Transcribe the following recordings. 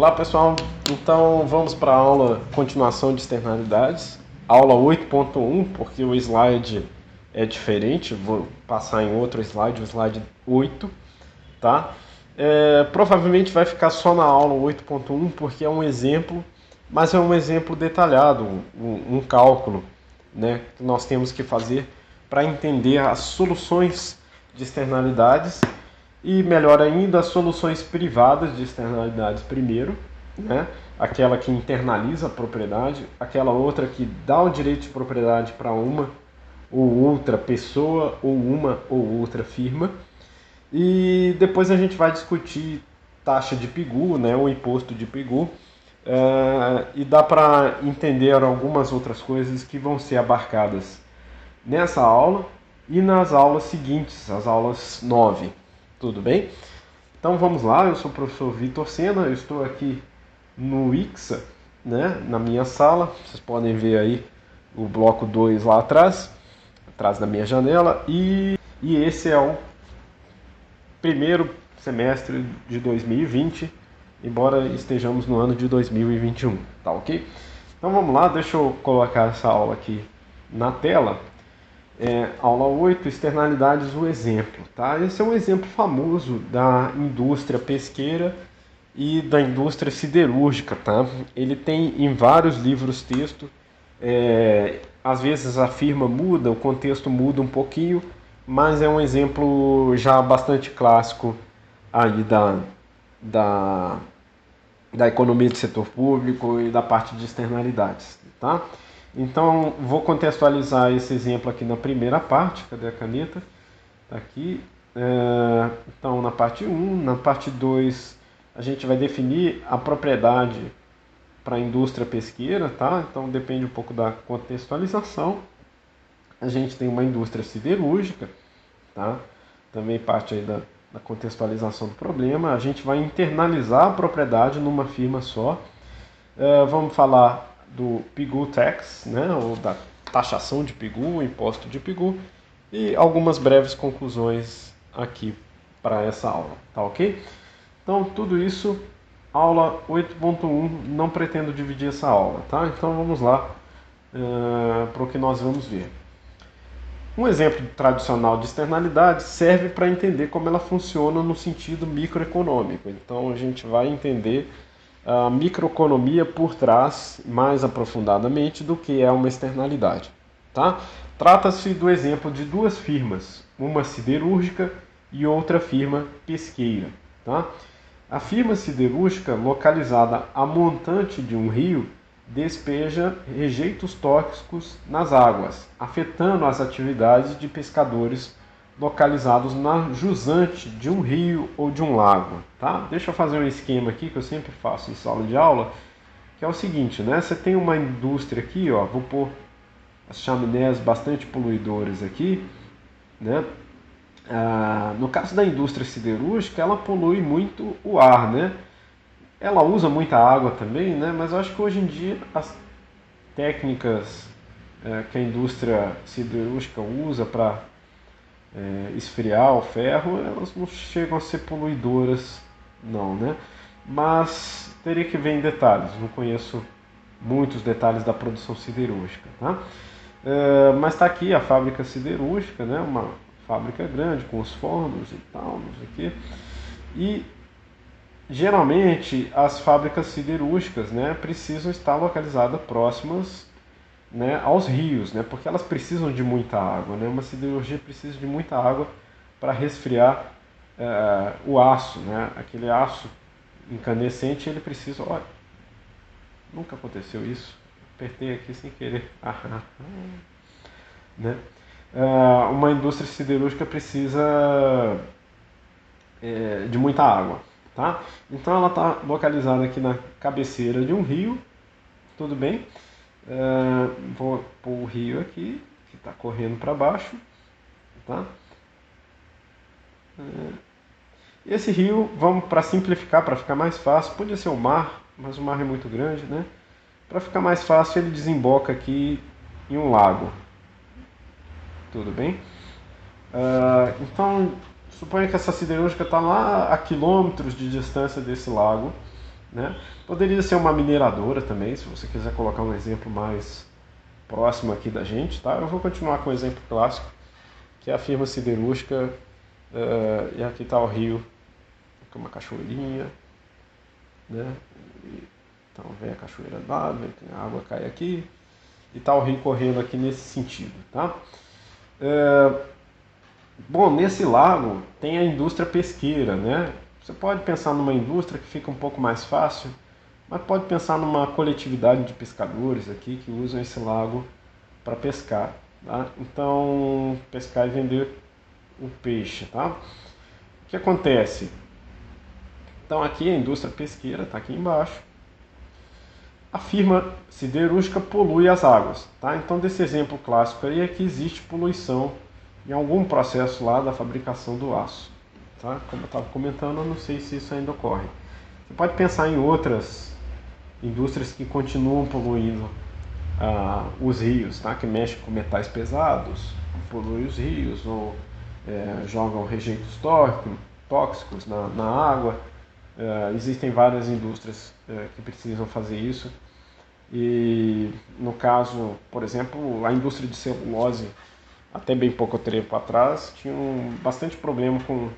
Olá pessoal, então vamos para a aula continuação de externalidades, aula 8.1, porque o slide é diferente, vou passar em outro slide, o slide 8, tá? Provavelmente vai ficar só na aula 8.1 porque é um exemplo, mas é um exemplo detalhado, um cálculo, né, que nós temos que fazer para entender as soluções de externalidades e, melhor ainda, as soluções privadas de externalidades primeiro, né? Aquela que internaliza a propriedade, aquela outra que dá o direito de propriedade para uma ou outra pessoa ou uma ou outra firma. E depois a gente vai discutir taxa de PIGU, né, o imposto de PIGU, e dá para entender algumas outras coisas que vão ser abarcadas nessa aula e nas aulas seguintes, as aulas 9. Tudo bem? Então vamos lá, eu sou o professor Vitor Sena, eu estou aqui no IXA, né, na minha sala. Vocês podem ver aí o bloco 2 lá atrás da minha janela, e esse é o primeiro semestre de 2020, embora estejamos no ano de 2021, tá ok? Então vamos lá, deixa eu colocar essa aula aqui na tela. Aula 8, externalidades, o exemplo, tá? Esse é um exemplo famoso da indústria pesqueira e da indústria siderúrgica, tá? Ele tem em vários livros texto, às vezes a firma muda, o contexto muda um pouquinho, mas é um exemplo já bastante clássico aí da, da economia do setor público e da parte de externalidades, tá? Então, vou contextualizar esse exemplo aqui na primeira parte. Cadê a caneta? Está aqui. Então, na parte 1, na parte 2, a gente vai definir a propriedade para a indústria pesqueira, tá? Então, depende um pouco da contextualização. A gente tem uma indústria siderúrgica, tá? Também parte aí da contextualização do problema. A gente vai internalizar a propriedade numa firma só. Vamos falar do PIGU Tax, né, ou da taxação de PIGU, o imposto de PIGU, e algumas breves conclusões aqui para essa aula, tá ok? Então, tudo isso, aula 8.1, não pretendo dividir essa aula, tá? Então, vamos lá para o que nós vamos ver. Um exemplo tradicional de externalidade serve para entender como ela funciona no sentido microeconômico. Então, a gente vai entender a microeconomia por trás mais aprofundadamente do que é uma externalidade, tá? Trata-se do exemplo de duas firmas, uma siderúrgica e outra firma pesqueira, tá? A firma siderúrgica, localizada a montante de um rio, despeja rejeitos tóxicos nas águas, afetando as atividades de pescadores localizados na jusante de um rio ou de um lago, tá? Deixa eu fazer um esquema aqui que eu sempre faço em sala de aula, que é o seguinte, né? Você tem uma indústria aqui, ó, vou pôr as chaminés bastante poluidoras aqui, né? No caso da indústria siderúrgica, ela polui muito o ar, né? Ela usa muita água também, né? Mas eu acho que hoje em dia as técnicas que a indústria siderúrgica usa para esfriar o ferro, elas não chegam a ser poluidoras, não, né? Mas teria que ver em detalhes, não conheço muitos detalhes da produção siderúrgica, tá? Mas está aqui a fábrica siderúrgica, né? Uma fábrica grande com os fornos e tal, não sei o quê. E geralmente as fábricas siderúrgicas, né, precisam estar localizadas próximas, né, aos rios, né, porque elas precisam de muita água, né, uma siderurgia precisa de muita água para resfriar o aço, né, aquele aço incandescente, ele precisa, olha, nunca aconteceu isso, apertei aqui sem querer, né, uma indústria siderúrgica precisa de muita água, tá? Então ela está localizada aqui na cabeceira de um rio, tudo bem? Vou pôr o rio aqui, que está correndo para baixo, tá? Esse rio, vamos para simplificar, para ficar mais fácil, podia ser o mar, mas o mar é muito grande, né? Para ficar mais fácil, ele desemboca aqui em um lago, tudo bem? Então, suponha que essa siderúrgica está lá a quilômetros de distância desse lago, né? Poderia ser uma mineradora também, se você quiser colocar um exemplo mais próximo aqui da gente, tá? Eu vou continuar com o exemplo clássico, que é a firma siderúrgica, e aqui está o rio, com uma cachoeirinha, né? Então vem a cachoeira lá, a água cai aqui, e está o rio correndo aqui nesse sentido, tá? Bom, nesse lago tem a indústria pesqueira, né? Você pode pensar numa indústria que fica um pouco mais fácil, mas pode pensar numa coletividade de pescadores aqui que usam esse lago para pescar, tá? Então, pescar e vender o peixe, tá? O que acontece? Então aqui a indústria pesqueira está aqui embaixo. A firma siderúrgica polui as águas, tá? Então desse exemplo clássico aí é que existe poluição em algum processo lá da fabricação do aço, tá? Como eu estava comentando, eu não sei se isso ainda ocorre. Você pode pensar em outras indústrias que continuam poluindo os rios, tá? Que mexem com metais pesados, poluem os rios ou jogam rejeitos tóxicos na água. Existem várias indústrias que precisam fazer isso. E no caso, por exemplo, a indústria de celulose, até bem pouco tempo atrás, tinha bastante problema com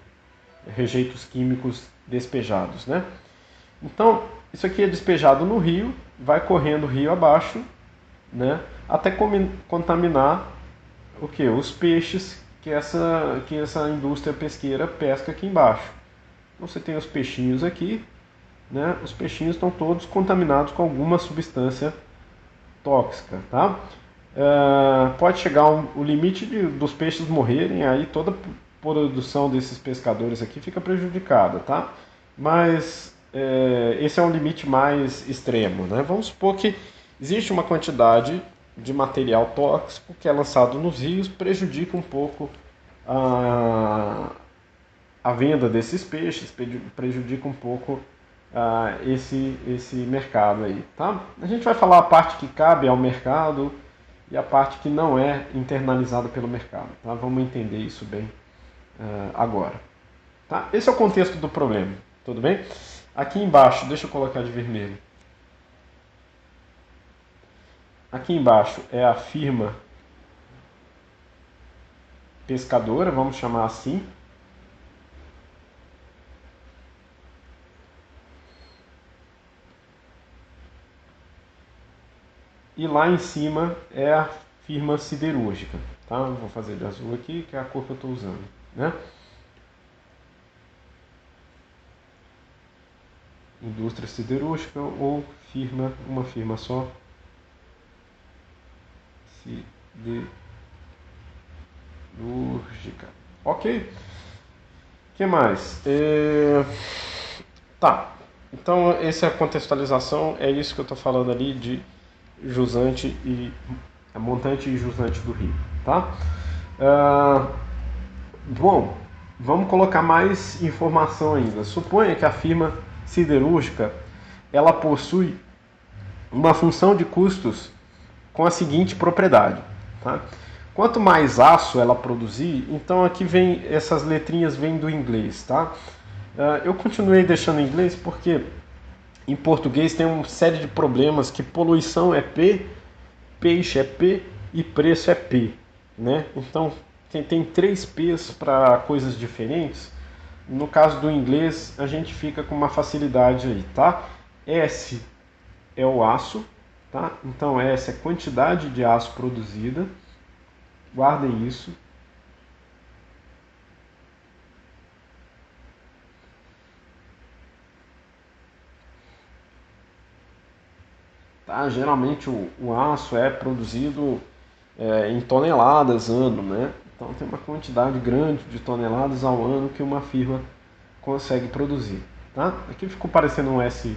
rejeitos químicos despejados, né? Então, isso aqui é despejado no rio, vai correndo rio abaixo, né? Até contaminar o que? Os peixes que essa indústria pesqueira pesca aqui embaixo. Então, você tem os peixinhos aqui, né? Os peixinhos estão todos contaminados com alguma substância tóxica, tá? Pode chegar o limite dos peixes morrerem, aí toda a produção desses pescadores aqui fica prejudicada, tá? Mas esse é um limite mais extremo, né? Vamos supor que existe uma quantidade de material tóxico que é lançado nos rios, prejudica um pouco a venda desses peixes, prejudica um pouco esse mercado aí, tá? A gente vai falar a parte que cabe ao mercado e a parte que não é internalizada pelo mercado, tá? Vamos entender isso bem agora, tá? Esse é o contexto do problema, tudo bem? Aqui embaixo, deixa eu colocar de vermelho. Aqui embaixo é a firma pescadora, vamos chamar assim. E lá em cima é a firma siderúrgica, tá? Vou fazer de azul aqui, que é a cor que eu estou usando, né? Indústria siderúrgica ou uma firma só. Siderúrgica. Ok. O que mais? Tá. Então, essa é a contextualização, é isso que eu estou falando ali de jusante e montante e jusante do rio, tá? Bom, vamos colocar mais informação ainda. Suponha que a firma siderúrgica ela possui uma função de custos com a seguinte propriedade, tá? Quanto mais aço ela produzir, então aqui vem essas letrinhas vêm do inglês, tá? Eu continuei deixando em inglês porque em português tem uma série de problemas que poluição é P, peixe é P e preço é P, né? Então tem três P's para coisas diferentes. No caso do inglês a gente fica com uma facilidade aí, tá? S é o aço, tá? Então S é quantidade de aço produzida. Guardem isso. Tá? Geralmente o aço é produzido em toneladas ano, né? Então tem uma quantidade grande de toneladas ao ano que uma firma consegue produzir, tá? Aqui ficou parecendo um S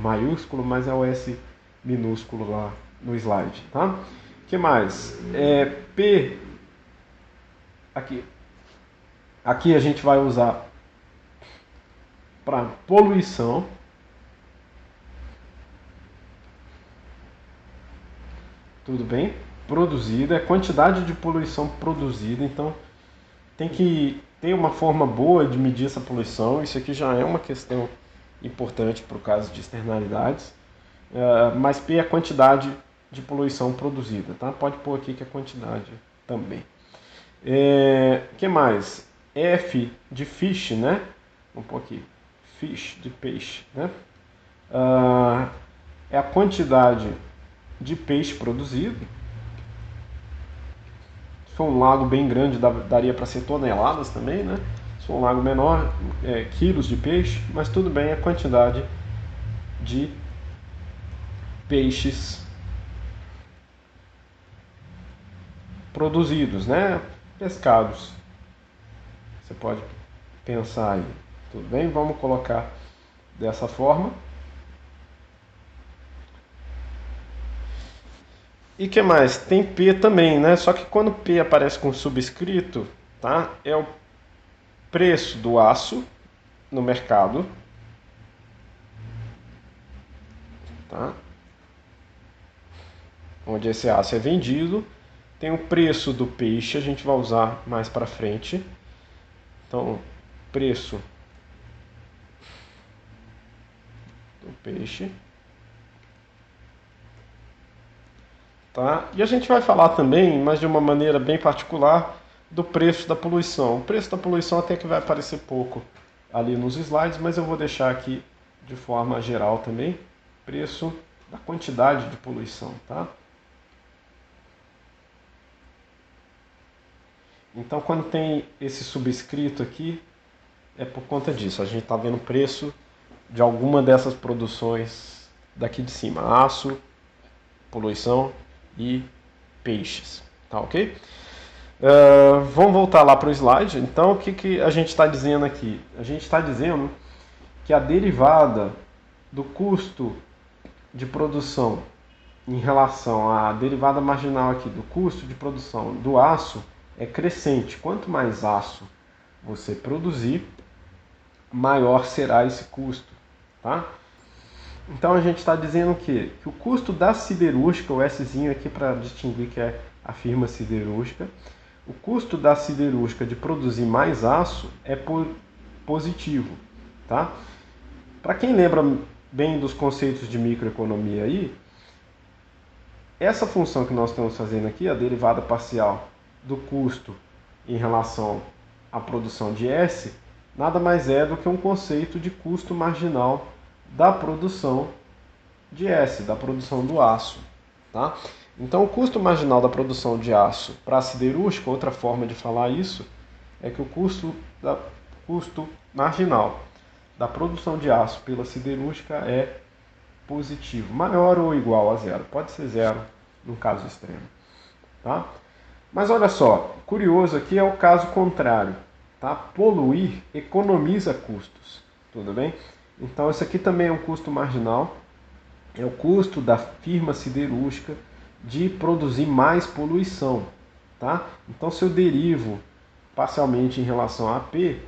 maiúsculo, mas é o S minúsculo lá no slide, tá? O que mais? P aqui a gente vai usar para poluição. Tudo bem? Produzida, é quantidade de poluição produzida, então tem que ter uma forma boa de medir essa poluição. Isso aqui já é uma questão importante para o caso de externalidades, mas P é a quantidade de poluição produzida, tá? Pode pôr aqui que é quantidade também. Que mais? F de fish, né? Vamos pôr aqui, fish de peixe, né? É a quantidade de peixe produzido. Se for um lago bem grande, daria para ser toneladas também, né? Se for um lago menor, quilos de peixe, mas tudo bem, a quantidade de peixes produzidos, né? Pescados. Você pode pensar aí. Tudo bem? Vamos colocar dessa forma. E que mais? Tem P também, né? Só que quando P aparece com subscrito, tá? É o preço do aço no mercado, tá? Onde esse aço é vendido. Tem o preço do peixe, a gente vai usar mais para frente. Então, preço do peixe. Tá? E a gente vai falar também, mas de uma maneira bem particular, do preço da poluição. O preço da poluição até que vai aparecer pouco ali nos slides, mas eu vou deixar aqui de forma geral também. Preço da quantidade de poluição, tá? Então, quando tem esse subscrito aqui, é por conta disso. A gente está vendo o preço de alguma dessas produções daqui de cima. Aço, poluição e peixes. Tá ok? Vamos voltar lá para o slide. Então, o que a gente está dizendo aqui? A gente está dizendo que a derivada do custo de produção em relação à derivada marginal aqui do custo de produção do aço é crescente. Quanto mais aço você produzir, maior será esse custo, tá? Então a gente está dizendo que o custo da siderúrgica, o Szinho aqui para distinguir que é a firma siderúrgica, o custo da siderúrgica de produzir mais aço é positivo, tá? Para quem lembra bem dos conceitos de microeconomia aí, essa função que nós estamos fazendo aqui, a derivada parcial do custo em relação à produção de S, nada mais é do que um conceito de custo marginal da produção de S, da produção do aço. Tá? Então, o custo marginal da produção de aço para a siderúrgica, outra forma de falar isso, é que o custo marginal da produção de aço pela siderúrgica é positivo, maior ou igual a zero. Pode ser zero no caso extremo. Tá? Mas olha só, curioso aqui é o caso contrário. Tá? Poluir economiza custos. Tudo bem? Então, isso aqui também é um custo marginal. É o custo da firma siderúrgica de produzir mais poluição. Tá? Então, se eu derivo parcialmente em relação a P,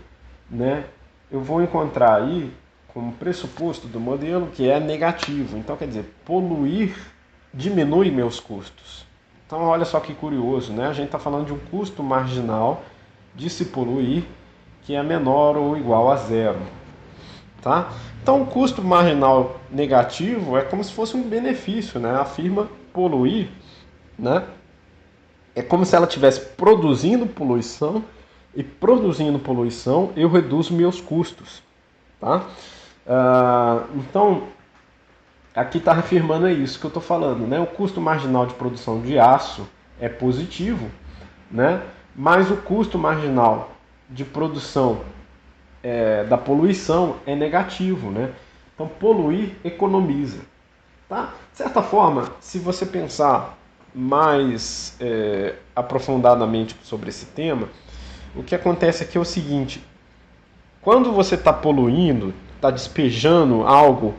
né, eu vou encontrar aí como pressuposto do modelo que é negativo. Então, quer dizer, poluir diminui meus custos. Então, olha só que curioso, né? A gente está falando de um custo marginal de se poluir que é menor ou igual a zero. Tá? Então, o custo marginal negativo é como se fosse um benefício, né? A firma poluir, né? É como se ela estivesse produzindo poluição, e produzindo poluição eu reduzo meus custos. Tá? Então, aqui está afirmando isso que eu estou falando, né? O custo marginal de produção de aço é positivo, né? Mas o custo marginal de produção da poluição é negativo, né? Então, poluir economiza. Tá? De certa forma, se você pensar mais aprofundadamente sobre esse tema, o que acontece aqui é o seguinte: quando você está poluindo, está despejando algo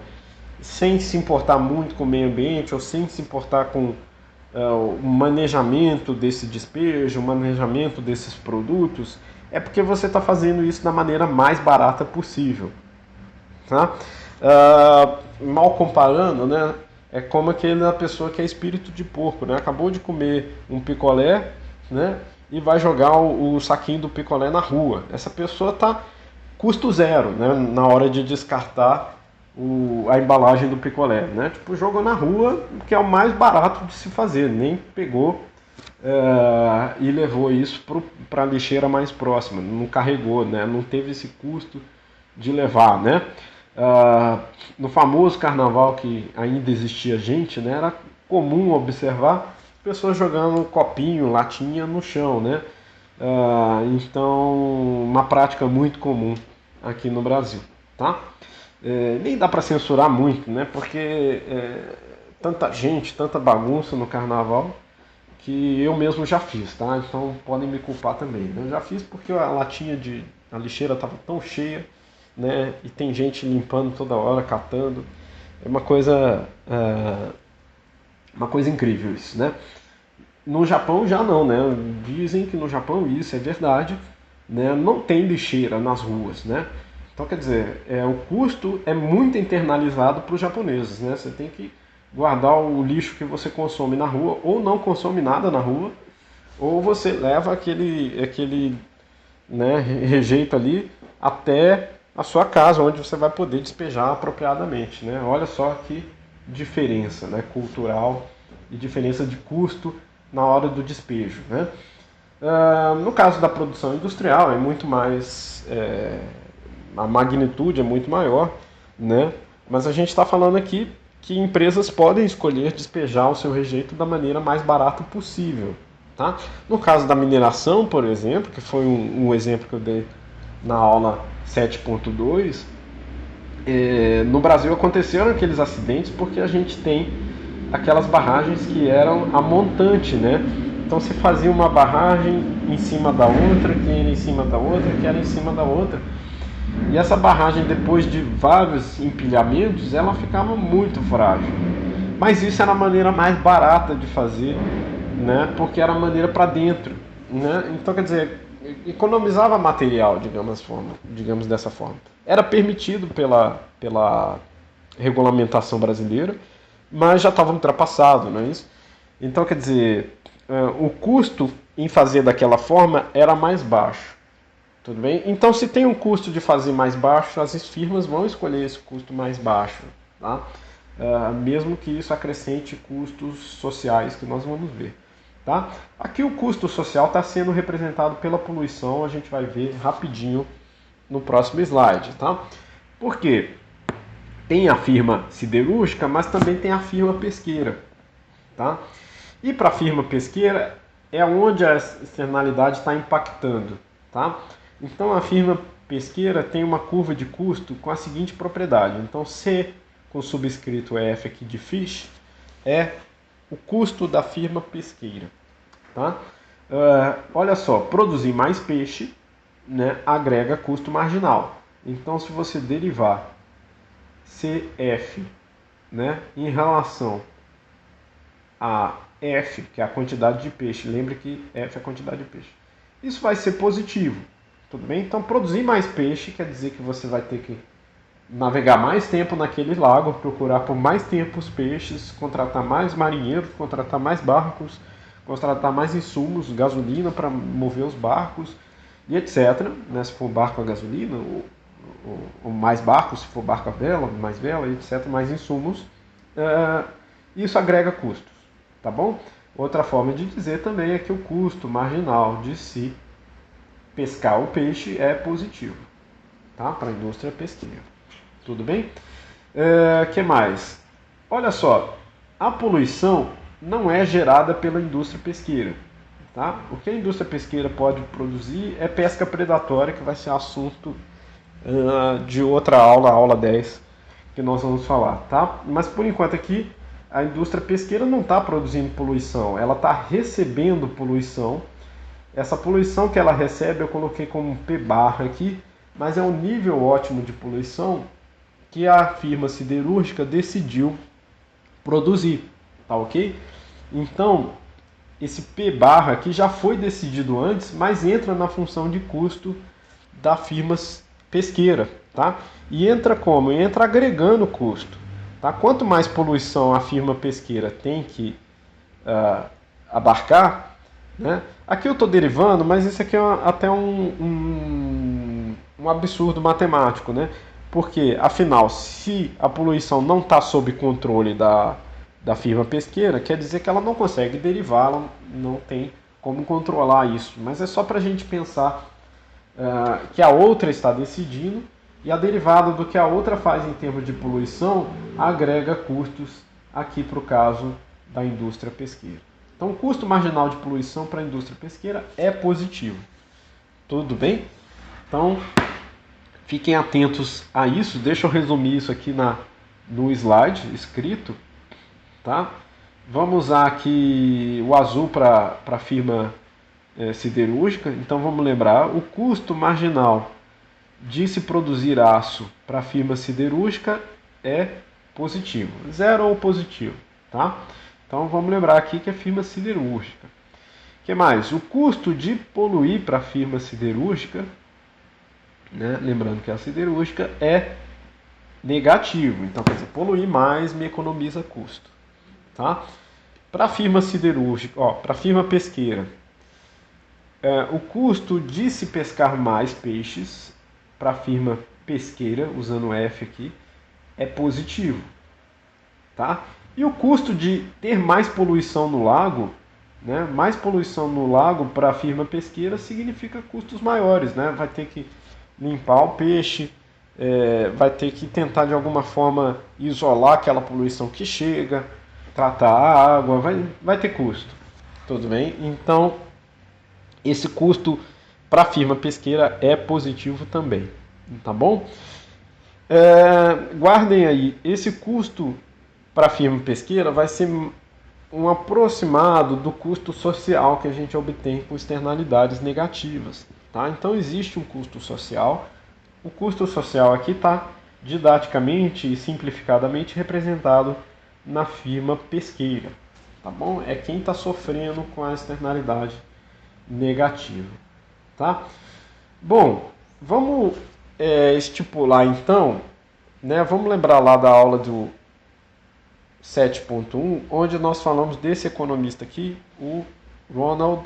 sem se importar muito com o meio ambiente ou sem se importar com o manejamento desse despejo, o manejamento desses produtos, é porque você está fazendo isso da maneira mais barata possível. Tá? Mal comparando, né, é como aquela pessoa que é espírito de porco, né, acabou de comer um picolé, né, e vai jogar o saquinho do picolé na rua. Essa pessoa está custo zero, né, na hora de descartar a embalagem do picolé, né? Tipo, jogou na rua, que é o mais barato de se fazer, nem pegou e levou isso para a lixeira mais próxima, não carregou, né? Não teve esse custo de levar, né? No famoso carnaval que ainda existia gente, né? Era comum observar pessoas jogando copinho, latinha no chão, né? Então, uma prática muito comum aqui no Brasil, tá? Nem dá para censurar muito, né? Porque tanta gente, tanta bagunça no carnaval que eu mesmo já fiz, tá? Então podem me culpar também. Eu já fiz porque a lixeira estava tão cheia, né? E tem gente limpando toda hora, catando. É uma coisa incrível isso, né? No Japão já não, né? Dizem que no Japão isso é verdade, né? Não tem lixeira nas ruas, né? Então quer dizer, o custo é muito internalizado para os japoneses, né? Você tem que guardar o lixo que você consome na rua, ou não consome nada na rua, ou você leva aquele né, rejeito ali até a sua casa, onde você vai poder despejar apropriadamente, né? Olha só que diferença, né, cultural e diferença de custo na hora do despejo, né? No caso da produção industrial é muito mais, a magnitude é muito maior, né? Mas a gente está falando aqui que empresas podem escolher despejar o seu rejeito da maneira mais barata possível, tá? No caso da mineração, por exemplo, que foi um exemplo que eu dei na aula 7.2, no Brasil aconteceram aqueles acidentes porque a gente tem aquelas barragens que eram a montante, né? Então se fazia uma barragem em cima da outra, que era em cima da outra, que era em cima da outra. E essa barragem, depois de vários empilhamentos, ela ficava muito frágil. Mas isso era a maneira mais barata de fazer, né? Porque era a maneira para dentro, né? Então, quer dizer, economizava material, digamos dessa forma. Era permitido pela regulamentação brasileira, mas já estava ultrapassado, não é isso? Então, quer dizer, o custo em fazer daquela forma era mais baixo. Tudo bem? Então, se tem um custo de fazer mais baixo, as firmas vão escolher esse custo mais baixo, tá? Mesmo que isso acrescente custos sociais, que nós vamos ver. Tá? Aqui o custo social está sendo representado pela poluição, a gente vai ver rapidinho no próximo slide. Tá? Por quê? Tem a firma siderúrgica, mas também tem a firma pesqueira. Tá? E para a firma pesqueira é onde a externalidade está impactando. Tá? Então a firma pesqueira tem uma curva de custo com a seguinte propriedade. Então C com o subscrito F aqui de fish é o custo da firma pesqueira. Tá? Olha só, produzir mais peixe, né, agrega custo marginal. Então se você derivar CF, né, em relação a F, que é a quantidade de peixe, lembre que F é a quantidade de peixe, isso vai ser positivo. Tudo bem? Então, produzir mais peixe quer dizer que você vai ter que navegar mais tempo naquele lago, procurar por mais tempo os peixes, contratar mais marinheiros, contratar mais barcos, contratar mais insumos, gasolina para mover os barcos e etc. Né? Se for barco a gasolina, ou mais barcos, se for barco a vela, mais vela, etc. Mais insumos. Isso agrega custos, tá bom? Outra forma de dizer também é que o custo marginal de se pescar o peixe é positivo, tá? Para a indústria pesqueira. Tudo bem? Que mais? Olha só, a poluição não é gerada pela indústria pesqueira. Tá? O que a indústria pesqueira pode produzir é pesca predatória, que vai ser assunto de outra aula, aula 10, que nós vamos falar. Tá? Mas por enquanto aqui, a indústria pesqueira não está produzindo poluição, ela está recebendo poluição. Essa poluição que ela recebe eu coloquei como P barra aqui, mas é um nível ótimo de poluição que a firma siderúrgica decidiu produzir, tá ok? Então, esse P barra aqui já foi decidido antes, mas entra na função de custo da firma pesqueira, tá? E entra como? Entra agregando custo, tá? Quanto mais poluição a firma pesqueira tem que abarcar, né? Aqui eu estou derivando, mas isso aqui é até um absurdo matemático, né? Porque, afinal, se a poluição não está sob controle da firma pesqueira, quer dizer que ela não consegue derivar, ela não tem como controlar isso. Mas é só para a gente pensar que a outra está decidindo e a derivada do que a outra faz em termos de poluição agrega custos aqui para o caso da indústria pesqueira. Então, o custo marginal de poluição para a indústria pesqueira é positivo. Tudo bem? Então, fiquem atentos a isso. Deixa eu resumir isso aqui no slide escrito. Tá? Vamos usar aqui o azul para a firma siderúrgica. Então, vamos lembrar, o custo marginal de se produzir aço para a firma siderúrgica é positivo. Zero ou positivo. Tá? Então, vamos lembrar aqui que é firma siderúrgica. O que mais? O custo de poluir para a firma siderúrgica, né? Lembrando que a siderúrgica é negativo. Então, quer dizer, poluir mais me economiza custo. Tá? Para a firma siderúrgica, para a firma pesqueira, o custo de se pescar mais peixes para a firma pesqueira, usando o F aqui, é positivo. Tá? E o custo de ter mais poluição no lago, né? Mais poluição no lago para a firma pesqueira significa custos maiores. Né? Vai ter que limpar o peixe, vai ter que tentar de alguma forma isolar aquela poluição que chega, tratar a água, vai ter custo. Tudo bem? Então, esse custo para a firma pesqueira é positivo também. Tá bom? Guardem aí, esse custo para a firma pesqueira vai ser um aproximado do custo social que a gente obtém com externalidades negativas. Tá? Então existe um custo social. O custo social aqui está didaticamente e simplificadamente representado na firma pesqueira. Tá bom? É quem está sofrendo com a externalidade negativa. Tá? Bom, vamos estipular então, né? Vamos lembrar lá da aula do 7.1, onde nós falamos desse economista aqui, o Ronald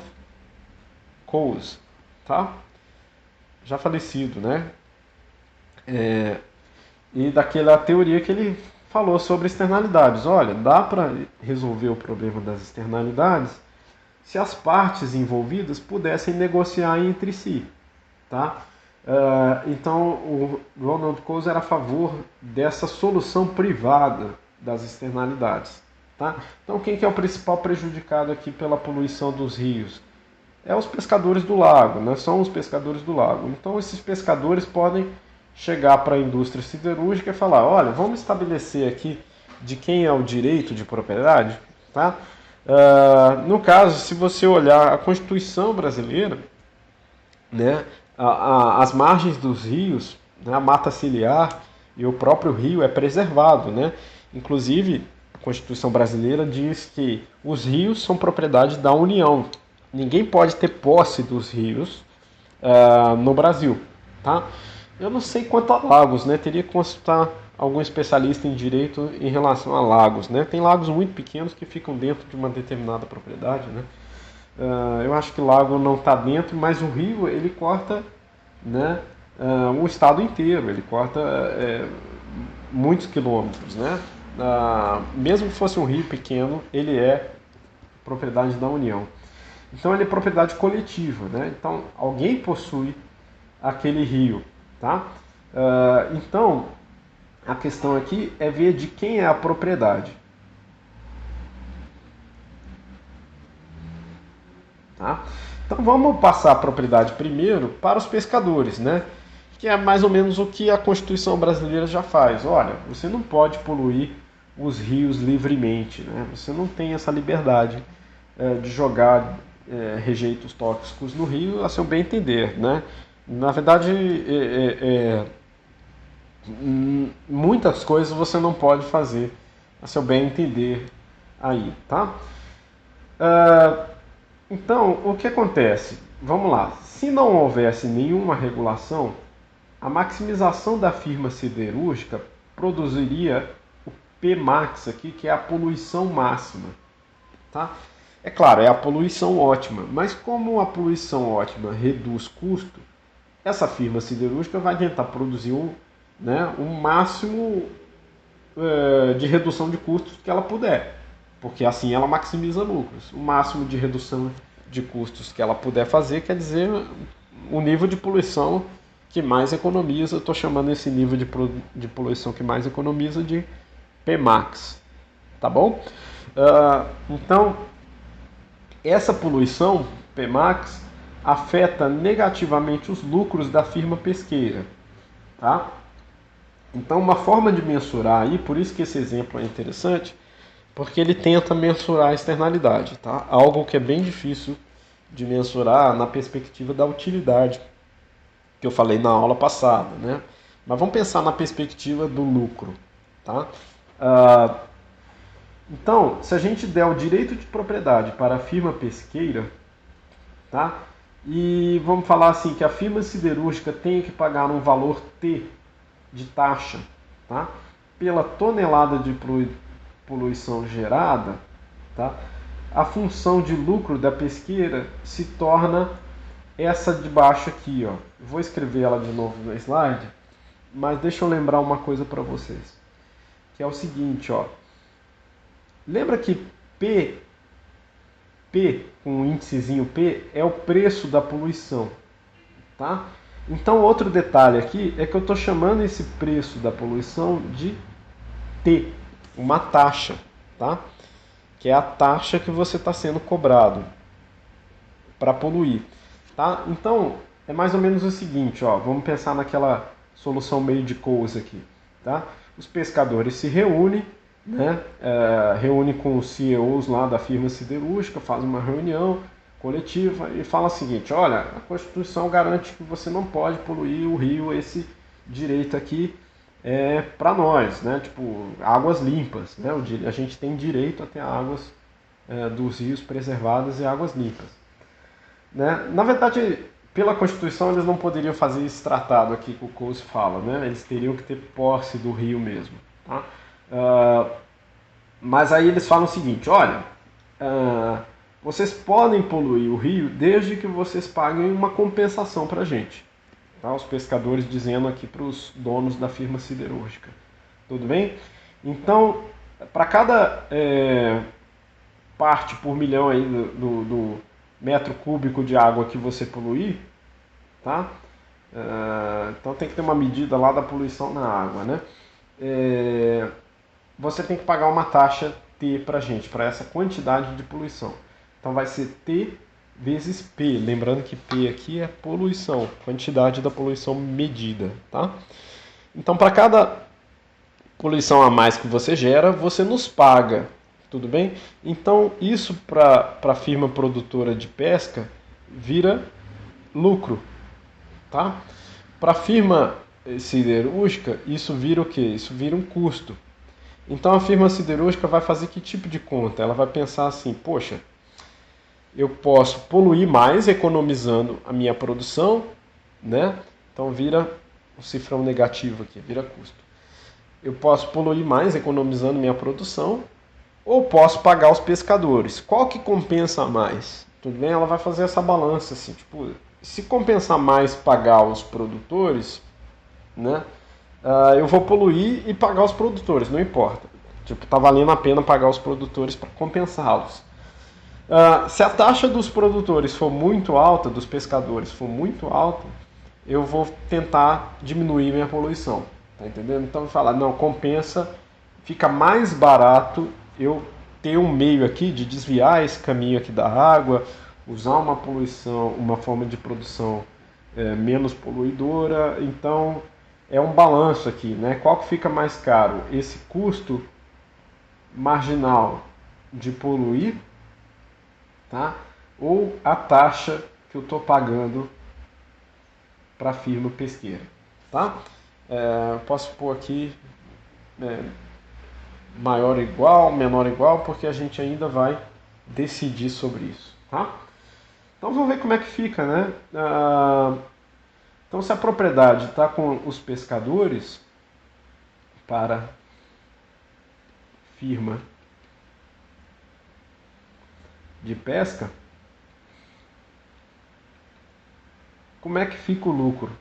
Coase, tá? Já falecido, né? E daquela teoria que ele falou sobre externalidades. Olha, dá para resolver o problema das externalidades se as partes envolvidas pudessem negociar entre si, tá? Então, o Ronald Coase era a favor dessa solução privada das externalidades. Tá? Então, quem que é o principal prejudicado aqui pela poluição dos rios? É os pescadores do lago, né? São os pescadores do lago. Então, esses pescadores podem chegar para a indústria siderúrgica e falar, olha, vamos estabelecer aqui de quem é o direito de propriedade. Tá? No caso, se você olhar a Constituição brasileira, né, as margens dos rios, né, a mata ciliar e o próprio rio é preservado, né? Inclusive, a Constituição brasileira diz que os rios são propriedade da União. Ninguém pode ter posse dos rios no Brasil. Tá? Eu não sei quanto a lagos, né? Teria que consultar algum especialista em direito em relação a lagos. Né? Tem lagos muito pequenos que ficam dentro de uma determinada propriedade. Né? Eu acho que o lago não está dentro, mas o rio ele corta, né, um estado inteiro, ele corta muitos quilômetros. Né? Mesmo que fosse um rio pequeno, ele é propriedade da União. Então ele é propriedade coletiva, né? Então alguém possui aquele rio. Tá? Então a questão aqui é ver de quem é a propriedade. Tá? Então vamos passar a propriedade primeiro para os pescadores, né? Que é mais ou menos o que a Constituição brasileira já faz. Olha, você não pode poluir os rios livremente, né? Você não tem essa liberdade de jogar rejeitos tóxicos no rio a seu bem entender, né? Na verdade, muitas coisas você não pode fazer a seu bem entender aí, tá? Então, o que acontece? Vamos lá. Se não houvesse nenhuma regulação, a maximização da firma siderúrgica produziria o Pmax aqui, que é a poluição máxima. Tá? É claro, é a poluição ótima, mas como a poluição ótima reduz custo, essa firma siderúrgica vai tentar produzir né, o máximo de redução de custos que ela puder, porque assim ela maximiza lucros. O máximo de redução de custos que ela puder fazer quer dizer o nível de poluição que mais economiza. Eu estou chamando esse nível de poluição que mais economiza de Pmax, tá bom? Então, essa poluição, Pmax, afeta negativamente os lucros da firma pesqueira, tá? Então, uma forma de mensurar aí, por isso que esse exemplo é interessante, porque ele tenta mensurar a externalidade, tá? Algo que é bem difícil de mensurar na perspectiva da utilidade, que eu falei na aula passada, né? Mas vamos pensar na perspectiva do lucro, tá? Então, se a gente der o direito de propriedade para a firma pesqueira, tá? E vamos falar assim que a firma siderúrgica tem que pagar um valor T de taxa, tá? Pela tonelada de poluição gerada, tá? A função de lucro da pesqueira se torna essa de baixo aqui, ó. Vou escrever ela de novo no slide, mas deixa eu lembrar uma coisa para vocês, que é o seguinte, ó. Lembra que P com um índicezinho P é o preço da poluição, tá? Então outro detalhe aqui é que eu estou chamando esse preço da poluição de T, uma taxa, tá? Que é a taxa que você está sendo cobrado para poluir, tá? Então é mais ou menos o seguinte, ó, vamos pensar naquela solução meio de coisa aqui, tá? Os pescadores se reúnem, né? Reúne com os CEOs lá da firma siderúrgica, faz uma reunião coletiva e fala o seguinte: olha, a Constituição garante que você não pode poluir o rio, esse direito aqui é para nós, né? Tipo, águas limpas, né? A gente tem direito a ter águas dos rios preservadas e águas limpas, né? Na verdade, pela Constituição eles não poderiam fazer esse tratado aqui que o Coase fala, né? Eles teriam que ter posse do rio mesmo, tá? Mas aí eles falam o seguinte: olha, vocês podem poluir o rio desde que vocês paguem uma compensação para a gente. Tá? Os pescadores dizendo aqui para os donos da firma siderúrgica. Tudo bem? Então, para cada parte por milhão aí do metro cúbico de água que você poluir, tá? Então tem que ter uma medida lá da poluição na água, né? Você tem que pagar uma taxa T para a gente, para essa quantidade de poluição. Então vai ser T vezes P, lembrando que P aqui é poluição, quantidade da poluição medida, tá? Então para cada poluição a mais que você gera, você nos paga, tudo bem? Então isso para a firma produtora de pesca vira lucro, tá? Para a firma siderúrgica, isso vira o quê? Isso vira um custo. Então a firma siderúrgica vai fazer que tipo de conta? Ela vai pensar assim: poxa, eu posso poluir mais economizando a minha produção, né? Então vira um cifrão negativo aqui, vira custo. Eu posso poluir mais economizando minha produção, ou posso pagar os pescadores. Qual que compensa mais? Tudo bem? Ela vai fazer essa balança assim, tipo, se compensar mais pagar os produtores, né? Eu vou poluir e pagar os produtores, não importa. Tipo, tá valendo a pena pagar os produtores para compensá-los. Se a taxa dos produtores for muito alta, dos pescadores for muito alta, eu vou tentar diminuir minha poluição. Tá entendendo? Então, falar, não, compensa, fica mais barato eu ter um meio aqui de desviar esse caminho aqui da água, usar uma poluição, uma forma de produção menos poluidora. Então, é um balanço aqui, né? Qual que fica mais caro? Esse custo marginal de poluir, tá? Ou a taxa que eu estou pagando para a firma pesqueira, tá? Posso pôr aqui maior ou igual, menor ou igual, porque a gente ainda vai decidir sobre isso, tá? Então vamos ver como é que fica, né? Então se a propriedade está com os pescadores para firma de pesca, como é que fica o lucro,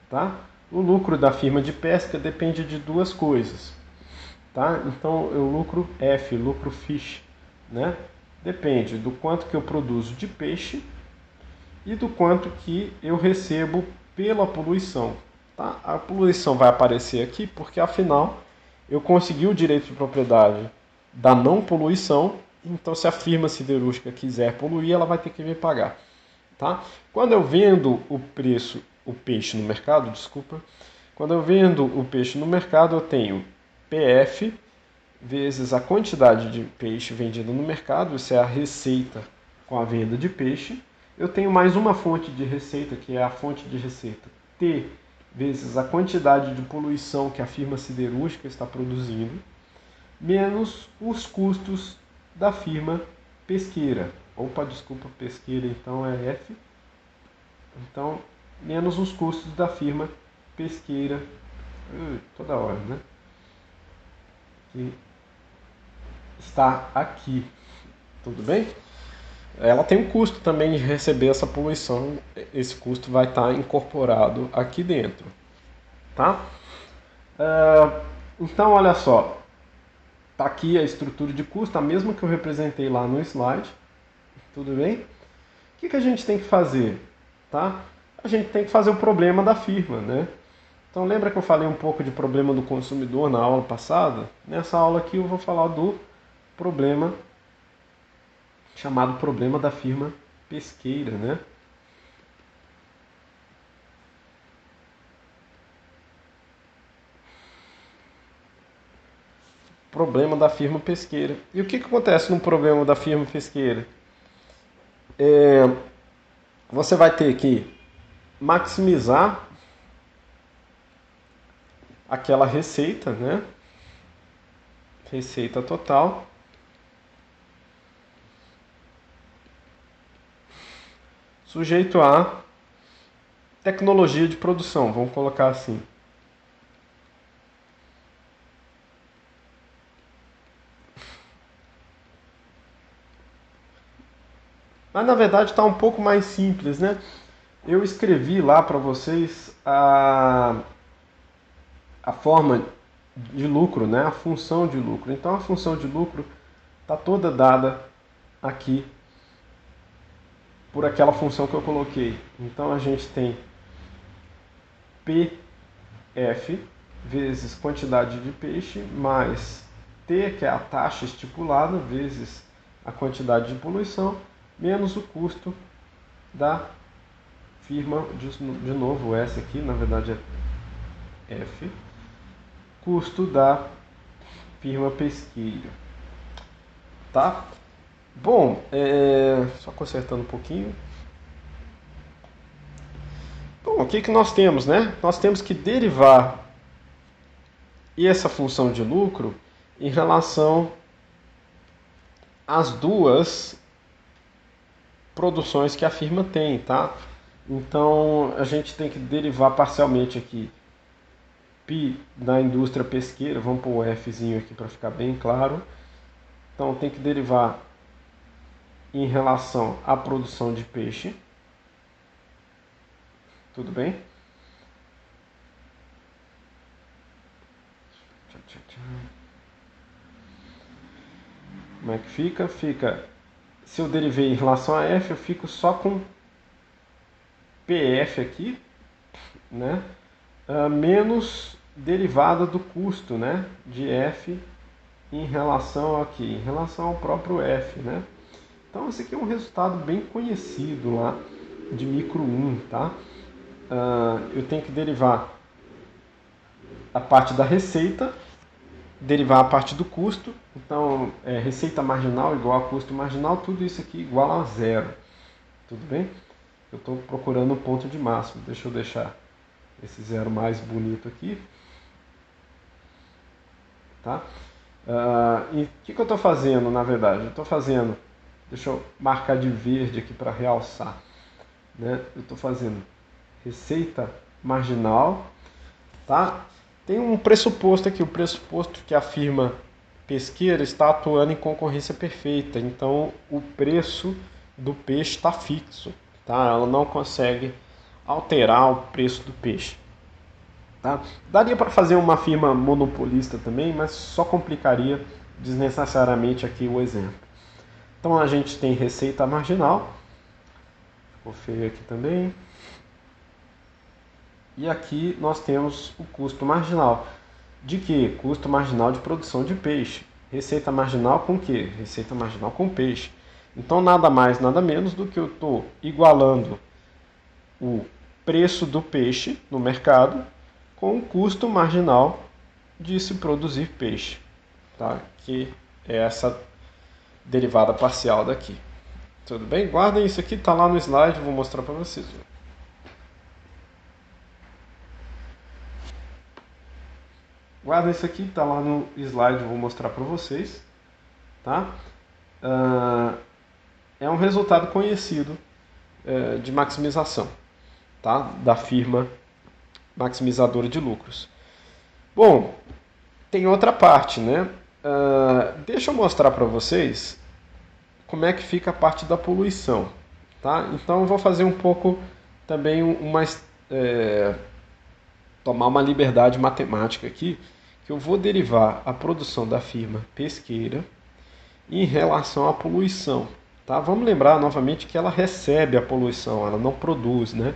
tá? O lucro da firma de pesca depende de duas coisas, tá? Então eu lucro F, lucro fish, né? Depende do quanto que eu produzo de peixe e do quanto que eu recebo pela poluição, tá? A poluição vai aparecer aqui porque afinal eu consegui o direito de propriedade da não poluição, então se a firma siderúrgica quiser poluir, ela vai ter que me pagar, tá? Quando eu vendo o peixe no mercado, desculpa, quando eu vendo o peixe no mercado, eu tenho PF vezes a quantidade de peixe vendido no mercado, isso é a receita com a venda de peixe. Eu tenho mais uma fonte de receita, que é a fonte de receita T vezes a quantidade de poluição que a firma siderúrgica está produzindo, menos os custos da firma pesqueira. Opa, desculpa, pesqueira então é F. Então, menos os custos da firma pesqueira. Toda hora, né? Que está aqui. Tudo bem? Ela tem um custo também de receber essa poluição. Esse custo vai estar incorporado aqui dentro. Tá? Então, olha só. Está aqui a estrutura de custo, a mesma que eu representei lá no slide. Tudo bem? O que a gente tem que fazer? Tá? A gente tem que fazer o problema da firma, né? Então lembra que eu falei um pouco de problema do consumidor na aula passada? Nessa aula aqui eu vou falar do problema chamado problema da firma pesqueira, né? Problema da firma pesqueira. E o que acontece no problema da firma pesqueira? Você vai ter que maximizar aquela receita, né? Receita total. Sujeito a tecnologia de produção, vamos colocar assim. Mas na verdade está um pouco mais simples, né? Eu escrevi lá para vocês a forma de lucro, né? A função de lucro. Então a função de lucro está toda dada aqui por aquela função que eu coloquei. Então a gente tem PF vezes quantidade de peixe mais T, que é a taxa estipulada, vezes a quantidade de poluição, menos o custo da firma, de novo S aqui, na verdade é F, custo da firma pesqueira. Tá? Bom, só consertando um pouquinho. Bom, o que nós temos, né? Nós temos que derivar essa função de lucro em relação às duas produções que a firma tem, tá? Então a gente tem que derivar parcialmente aqui P da indústria pesqueira, vamos pôr o Fzinho aqui para ficar bem claro. Então tem que derivar em relação à produção de peixe. Tudo bem? Como é que fica? Fica, se eu derivei em relação a F, eu fico só com PF aqui, né? Menos derivada do custo, né? De F em relação aqui, em relação ao próprio F, né? Então esse aqui é um resultado bem conhecido lá de micro 1, tá? Eu tenho que derivar a parte da receita, derivar a parte do custo, então receita marginal igual a custo marginal, tudo isso aqui igual a zero, tudo bem? Eu estou procurando o ponto de máximo, deixa eu deixar esse zero mais bonito aqui, tá? E o que eu estou fazendo na verdade? Eu estou fazendo, deixa eu marcar de verde aqui para realçar, né? Eu estou fazendo receita marginal, tá? Tem um pressuposto aqui, o pressuposto que a firma pesqueira está atuando em concorrência perfeita, então o preço do peixe está fixo, tá? Ela não consegue alterar o preço do peixe. Tá? Daria para fazer uma firma monopolista também, mas só complicaria desnecessariamente aqui o exemplo. Então a gente tem receita marginal, ficou feio aqui também, e aqui nós temos o custo marginal. De que? Custo marginal de produção de peixe. Receita marginal com que? Receita marginal com peixe. Então nada mais, nada menos do que eu estou igualando o preço do peixe no mercado com o custo marginal de se produzir peixe, tá? Que é essa derivada parcial daqui. Tudo bem? Guardem isso aqui, está lá no slide, vou mostrar para vocês. Guardem isso aqui, está lá no slide, vou mostrar para vocês. Tá? É um resultado conhecido de maximização, tá? Da firma maximizadora de lucros. Bom, tem outra parte, né? Deixa eu mostrar para vocês como é que fica a parte da poluição, tá? Então eu vou fazer um pouco também tomar uma liberdade matemática aqui, que eu vou derivar a produção da firma pesqueira em relação à poluição, tá? Vamos lembrar novamente que ela recebe a poluição, ela não produz, né?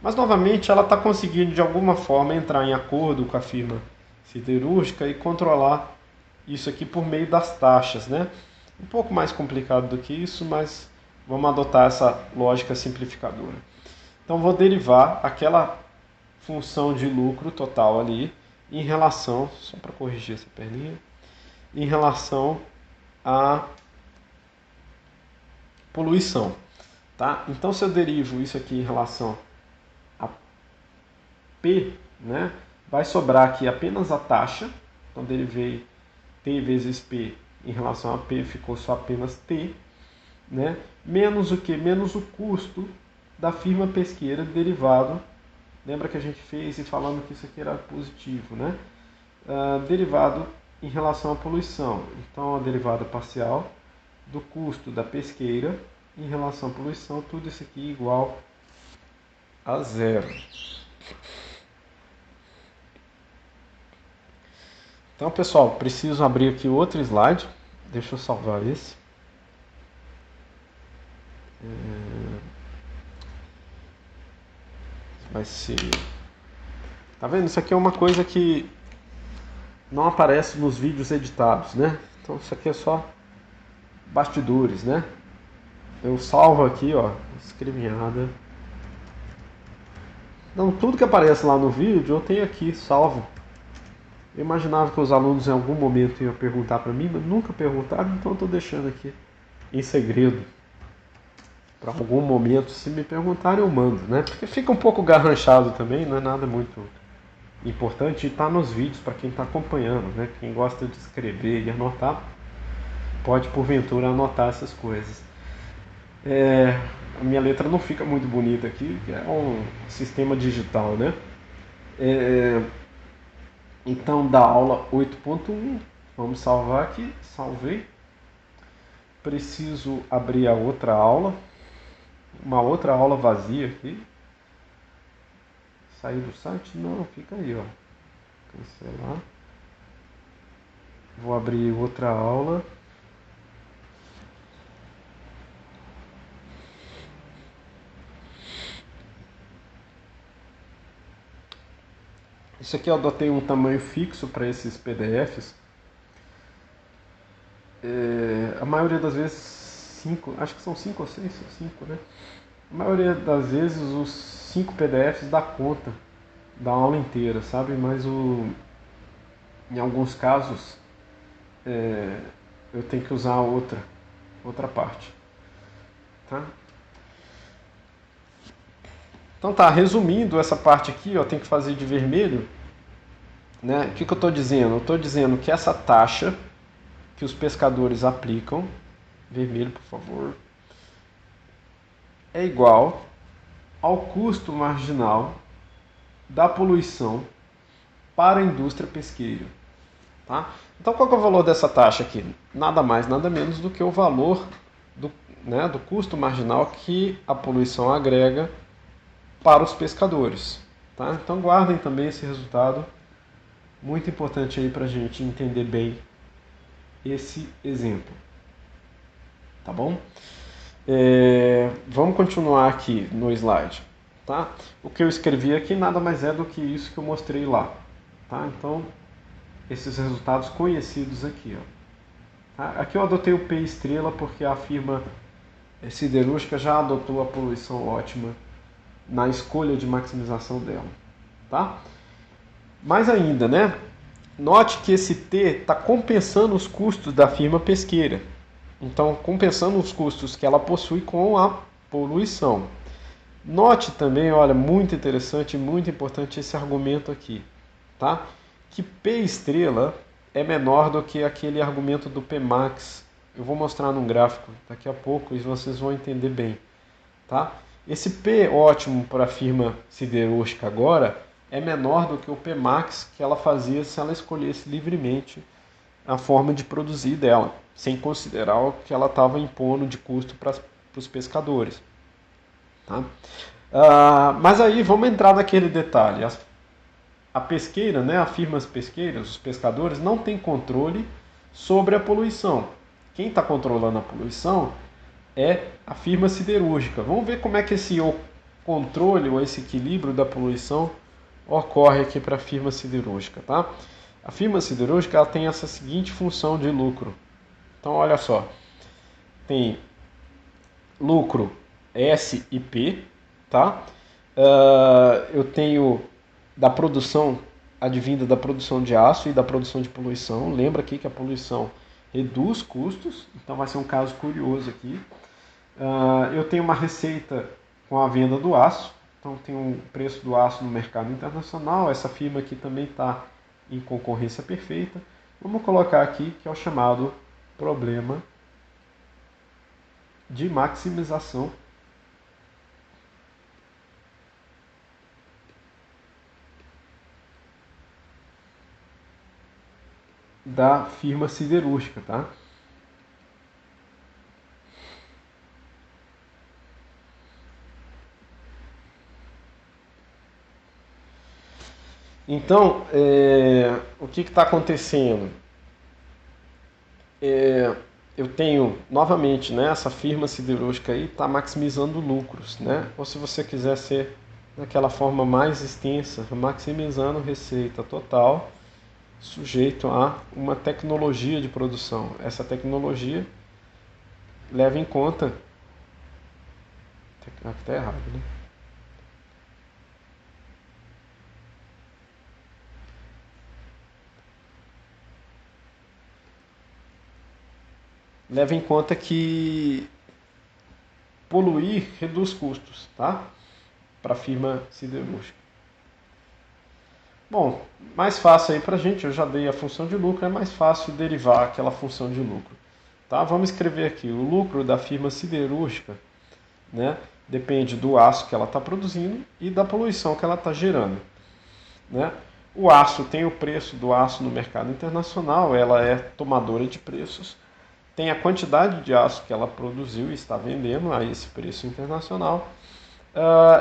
Mas novamente ela está conseguindo de alguma forma entrar em acordo com a firma siderúrgica e controlar isso aqui por meio das taxas, né? Um pouco mais complicado do que isso, mas vamos adotar essa lógica simplificadora. Então vou derivar aquela função de lucro total ali em relação, só para corrigir essa perninha, em relação à poluição, tá? Então se eu derivo isso aqui em relação a P, né, vai sobrar aqui apenas a taxa, então derivei T vezes P em relação a P, ficou só apenas T, né, menos o que? Menos o custo da firma pesqueira derivado. Lembra que a gente fez e falando que isso aqui era positivo, né? Derivado em relação à poluição. Então, a derivada parcial do custo da pesqueira em relação à poluição, tudo isso aqui igual a zero. Então, pessoal, preciso abrir aqui outro slide. Deixa eu salvar esse. Vai ser... Tá vendo? Isso aqui é uma coisa que não aparece nos vídeos editados, né? Então isso aqui é só bastidores, né? Eu salvo aqui, ó, escrevinhada. Não, tudo que aparece lá no vídeo eu tenho aqui salvo. Eu imaginava que os alunos em algum momento iam perguntar para mim, mas nunca perguntaram, então eu estou deixando aqui em segredo. Para algum momento, se me perguntarem, eu mando, né? Porque fica um pouco garranchado também, não é nada muito importante, e está nos vídeos para quem está acompanhando, né? Quem gosta de escrever e anotar, pode porventura anotar essas coisas. A minha letra não fica muito bonita aqui, que é um sistema digital, né? Então, da aula 8.1, vamos salvar aqui, salvei. Preciso abrir a outra aula, uma outra aula vazia aqui. Sair do site? Não, fica aí, ó. Cancelar. Vou abrir outra aula. Isso aqui eu adotei um tamanho fixo para esses PDFs. A maioria das vezes 5, acho que são 5 ou 6, 5, né? A maioria das vezes os 5 PDFs dá conta da aula inteira, sabe? Mas em alguns casos eu tenho que usar outra parte, tá? Então tá, resumindo essa parte aqui, ó, tem que fazer de vermelho, né? O que eu estou dizendo? Eu estou dizendo que essa taxa que os pescadores aplicam, vermelho por favor, é igual ao custo marginal da poluição para a indústria pesqueira, tá? Então qual que é o valor dessa taxa aqui? Nada mais, nada menos do que o valor do custo marginal que a poluição agrega para os pescadores, Tá? Então guardem também esse resultado, muito importante aí para a gente entender bem esse exemplo. Tá bom? Vamos continuar aqui no slide. Tá? O que eu escrevi aqui nada mais é do que isso que eu mostrei lá. Tá? Então, esses resultados conhecidos aqui. Ó. Tá? Aqui eu adotei o P estrela porque a firma siderúrgica já adotou a poluição ótima na escolha de maximização dela. Tá? Mais ainda, né? Note que esse T está compensando os custos da firma pesqueira. Então, compensando os custos que ela possui com a poluição. Note também, olha, muito interessante e muito importante esse argumento aqui, tá? Que P estrela é menor do que aquele argumento do Pmax. Eu vou mostrar num gráfico daqui a pouco e vocês vão entender bem, tá? Esse P ótimo para a firma siderúrgica agora é menor do que o Pmax que ela fazia se ela escolhesse livremente a forma de produzir dela, sem considerar o que ela estava impondo de custo para os pescadores. Tá? Mas aí vamos entrar naquele detalhe. A pesqueira, né, as firmas pesqueiras, os pescadores, não têm controle sobre a poluição. Quem está controlando a poluição é a firma siderúrgica. Vamos ver como é que esse controle ou esse equilíbrio da poluição ocorre aqui para a firma siderúrgica. Tá? A firma siderúrgica ela tem essa seguinte função de lucro. Então, olha só. Tem lucro S e P. Tá? Eu tenho da produção, advinda da produção de aço e da produção de poluição. Lembra aqui que a poluição reduz custos. Então, vai ser um caso curioso aqui. Eu tenho uma receita com a venda do aço. Então, tem um preço do aço no mercado internacional. Essa firma aqui também está em concorrência perfeita. Vamos colocar aqui que é o chamado problema de maximização da firma siderúrgica, tá? Então, o que está acontecendo? Eu tenho, novamente, né, essa firma siderúrgica aí está maximizando lucros, né? Ou se você quiser ser daquela forma mais extensa, maximizando receita total, sujeito a uma tecnologia de produção. Essa tecnologia leva em conta... Está errado, né? Leva em conta que poluir reduz custos, tá? Para a firma siderúrgica. Bom, mais fácil aí para a gente, eu já dei a função de lucro, é mais fácil derivar aquela função de lucro. Tá? Vamos escrever aqui, o lucro da firma siderúrgica, né, depende do aço que ela está produzindo e da poluição que ela está gerando. Né? O aço tem o preço do aço no mercado internacional, ela é tomadora de preços, tem a quantidade de aço que ela produziu e está vendendo a esse preço internacional,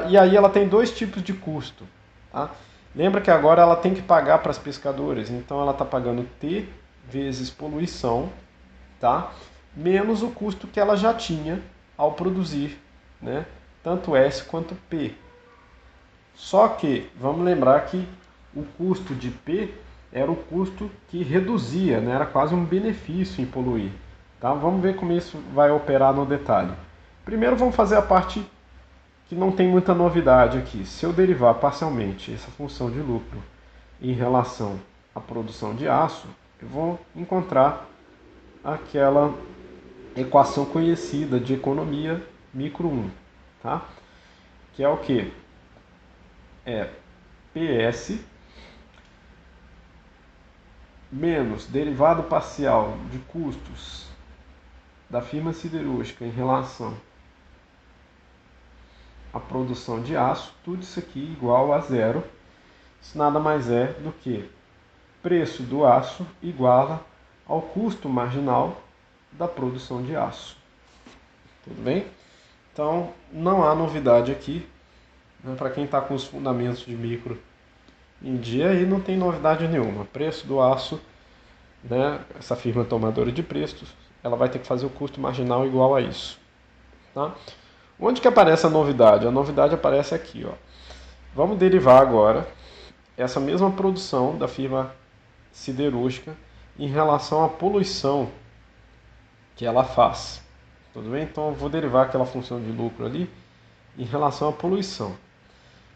e aí ela tem dois tipos de custo. Tá? Lembra que agora ela tem que pagar para as pescadoras, então ela está pagando T vezes poluição, tá? Menos o custo que ela já tinha ao produzir, né? Tanto S quanto P. Só que, vamos lembrar que o custo de P era o custo que reduzia, né? Era quase um benefício em poluir. Tá? Vamos ver como isso vai operar no detalhe. Primeiro vamos fazer a parte que não tem muita novidade aqui. Se eu derivar parcialmente essa função de lucro em relação à produção de aço, eu vou encontrar aquela equação conhecida de economia micro 1, tá? Que é o que? É PS menos derivado parcial de custos da firma siderúrgica em relação à produção de aço, tudo isso aqui igual a zero. Isso nada mais é do que preço do aço iguala ao custo marginal da produção de aço. Tudo bem? Então, não há novidade aqui. Para quem está com os fundamentos de micro em dia, aí não tem novidade nenhuma. Preço do aço, né, essa firma tomadora de preços, ela vai ter que fazer o custo marginal igual a isso. Tá? Onde que aparece a novidade? A novidade aparece aqui. Ó. Vamos derivar agora essa mesma produção da firma siderúrgica em relação à poluição que ela faz. Tudo bem? Então eu vou derivar aquela função de lucro ali em relação à poluição.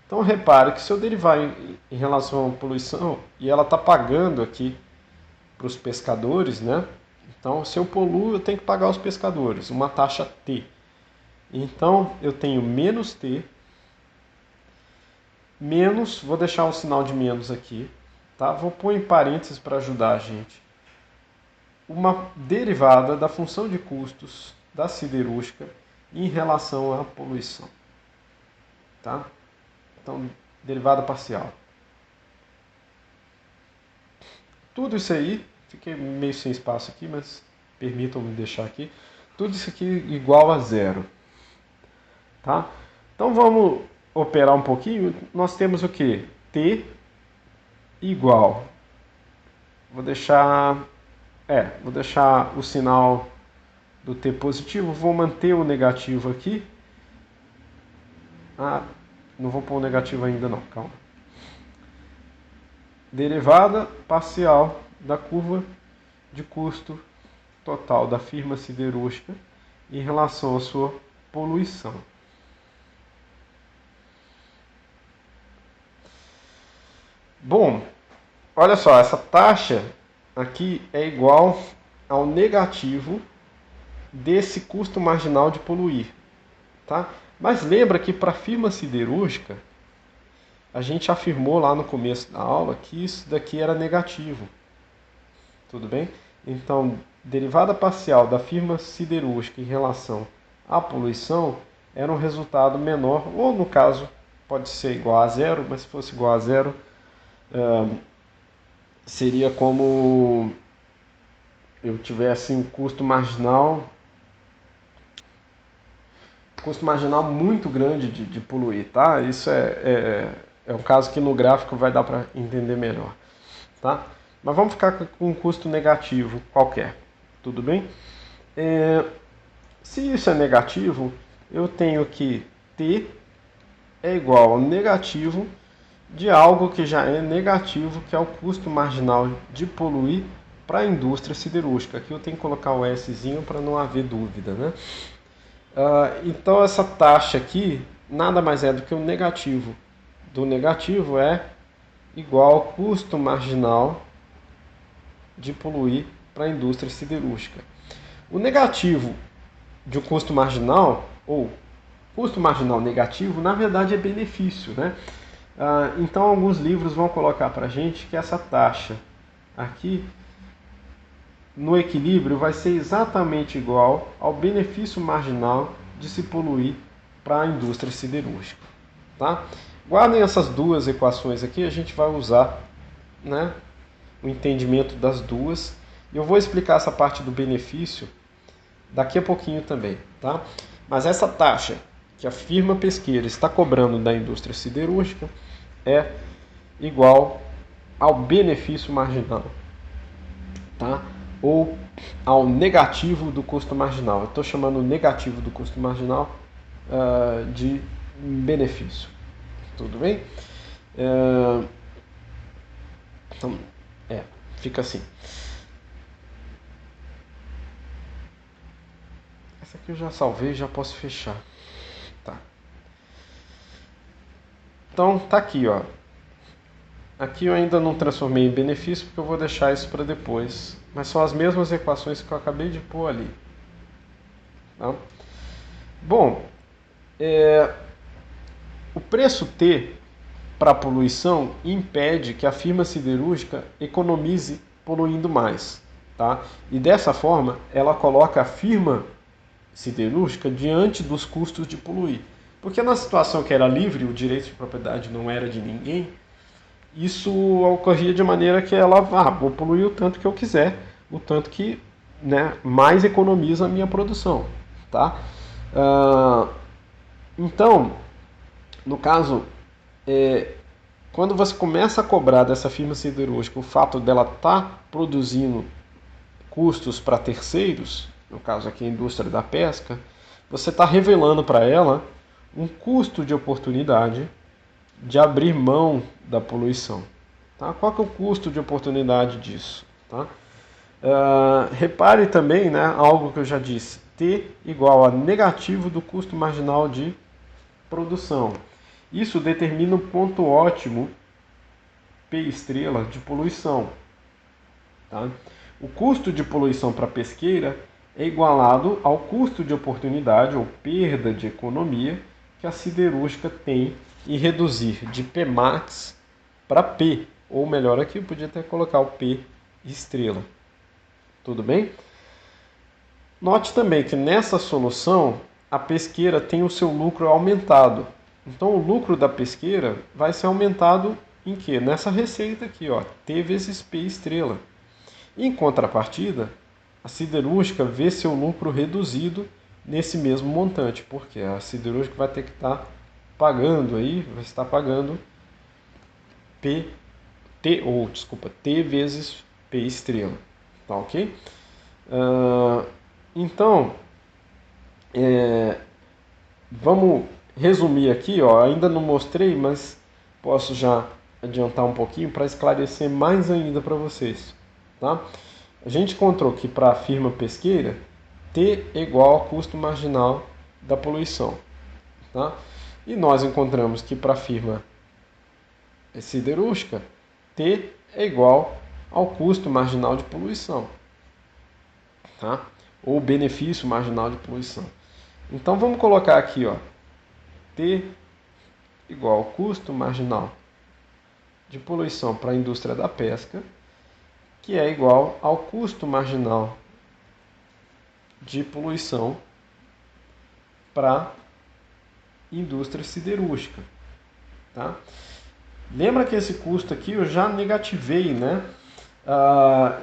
Então repare que se eu derivar em relação à poluição e ela está pagando aqui para os pescadores, né? Então se eu poluo eu tenho que pagar aos pescadores uma taxa T. Então eu tenho menos T menos, vou deixar um sinal de menos aqui, tá? Vou pôr em parênteses para ajudar a gente. Uma derivada da função de custos da siderúrgica em relação à poluição. Tá? Então, derivada parcial. Tudo isso aí, fiquei meio sem espaço aqui, mas permitam-me deixar aqui. Tudo isso aqui igual a zero. Tá? Então vamos operar um pouquinho. Nós temos o que? T igual. Vou deixar o sinal do T positivo, vou manter o negativo aqui. Não vou pôr o negativo ainda não, calma. Derivada parcial da curva de custo total da firma siderúrgica em relação à sua poluição. Bom, olha só, essa taxa aqui é igual ao negativo desse custo marginal de poluir, tá? Mas lembra que para a firma siderúrgica, a gente afirmou lá no começo da aula que isso daqui era negativo, tudo bem? Então, derivada parcial da firma siderúrgica em relação à poluição era um resultado menor, ou no caso pode ser igual a zero, mas se fosse igual a zero, seria como eu tivesse um custo marginal muito grande de poluir, tá? Isso é um caso que no gráfico vai dar para entender melhor, tá? Mas vamos ficar com um custo negativo qualquer, tudo bem? Se isso é negativo, eu tenho que T é igual ao negativo de algo que já é negativo, que é o custo marginal de poluir para a indústria siderúrgica. Aqui eu tenho que colocar o Szinho para não haver dúvida, né? Então essa taxa aqui nada mais é do que o negativo do negativo é igual ao custo marginal de poluir para a indústria siderúrgica. O negativo de um custo marginal, ou custo marginal negativo, na verdade é benefício, né? Então alguns livros vão colocar para a gente que essa taxa aqui no equilíbrio vai ser exatamente igual ao benefício marginal de se poluir para a indústria siderúrgica. Tá? Guardem essas duas equações aqui, a gente vai usar, né, o entendimento das duas. E eu vou explicar essa parte do benefício daqui a pouquinho também. Tá? Mas essa taxa que a firma pesqueira está cobrando da indústria siderúrgica é igual ao benefício marginal. Tá? Ou ao negativo do custo marginal. Eu estou chamando o negativo do custo marginal de benefício. Tudo bem? Então, fica assim. Essa aqui eu já salvei, já posso fechar. Tá. Então, tá aqui, ó. Aqui eu ainda não transformei em benefício, porque eu vou deixar isso para depois. Mas são as mesmas equações que eu acabei de pôr ali. Tá? Bom, o preço T para a poluição impede que a firma siderúrgica economize poluindo mais. Tá? E dessa forma, ela coloca a firma siderúrgica diante dos custos de poluir. Porque na situação que era livre, o direito de propriedade não era de ninguém, isso ocorria de maneira que ela, vou poluir o tanto que eu quiser, o tanto que, né, mais economiza a minha produção. Tá? Então, No caso, quando você começa a cobrar dessa firma siderúrgica o fato dela estar produzindo custos para terceiros, no caso aqui a indústria da pesca, você está revelando para ela um custo de oportunidade de abrir mão da poluição. Tá? Qual que é o custo de oportunidade disso? Tá? Repare também, né, algo que eu já disse, T igual a negativo do custo marginal de produção. Isso determina o ponto ótimo P estrela de poluição. Tá? O custo de poluição para a pesqueira é igualado ao custo de oportunidade ou perda de economia que a siderúrgica tem em reduzir de Pmax para P, ou melhor aqui, eu podia até colocar o P estrela. Tudo bem? Note também que nessa solução a pesqueira tem o seu lucro aumentado. Então o lucro da pesqueira vai ser aumentado em que? Nessa receita aqui, ó, T vezes P estrela. Em contrapartida, a siderúrgica vê seu lucro reduzido nesse mesmo montante, porque a siderúrgica vai ter que estar pagando aí, vai estar pagando T vezes P estrela, tá ok? Então, vamos resumir aqui, ó. Ainda não mostrei, mas posso já adiantar um pouquinho para esclarecer mais ainda para vocês, tá? A gente encontrou que para a firma pesqueira, T é igual ao custo marginal da poluição. Tá? E nós encontramos que para a firma siderúrgica, T é igual ao custo marginal de poluição. Tá? Ou benefício marginal de poluição. Então vamos colocar aqui, ó, T igual ao custo marginal de poluição para a indústria da pesca, que é igual ao custo marginal de poluição para a indústria siderúrgica. Tá? Lembra que esse custo aqui eu já negativei, né?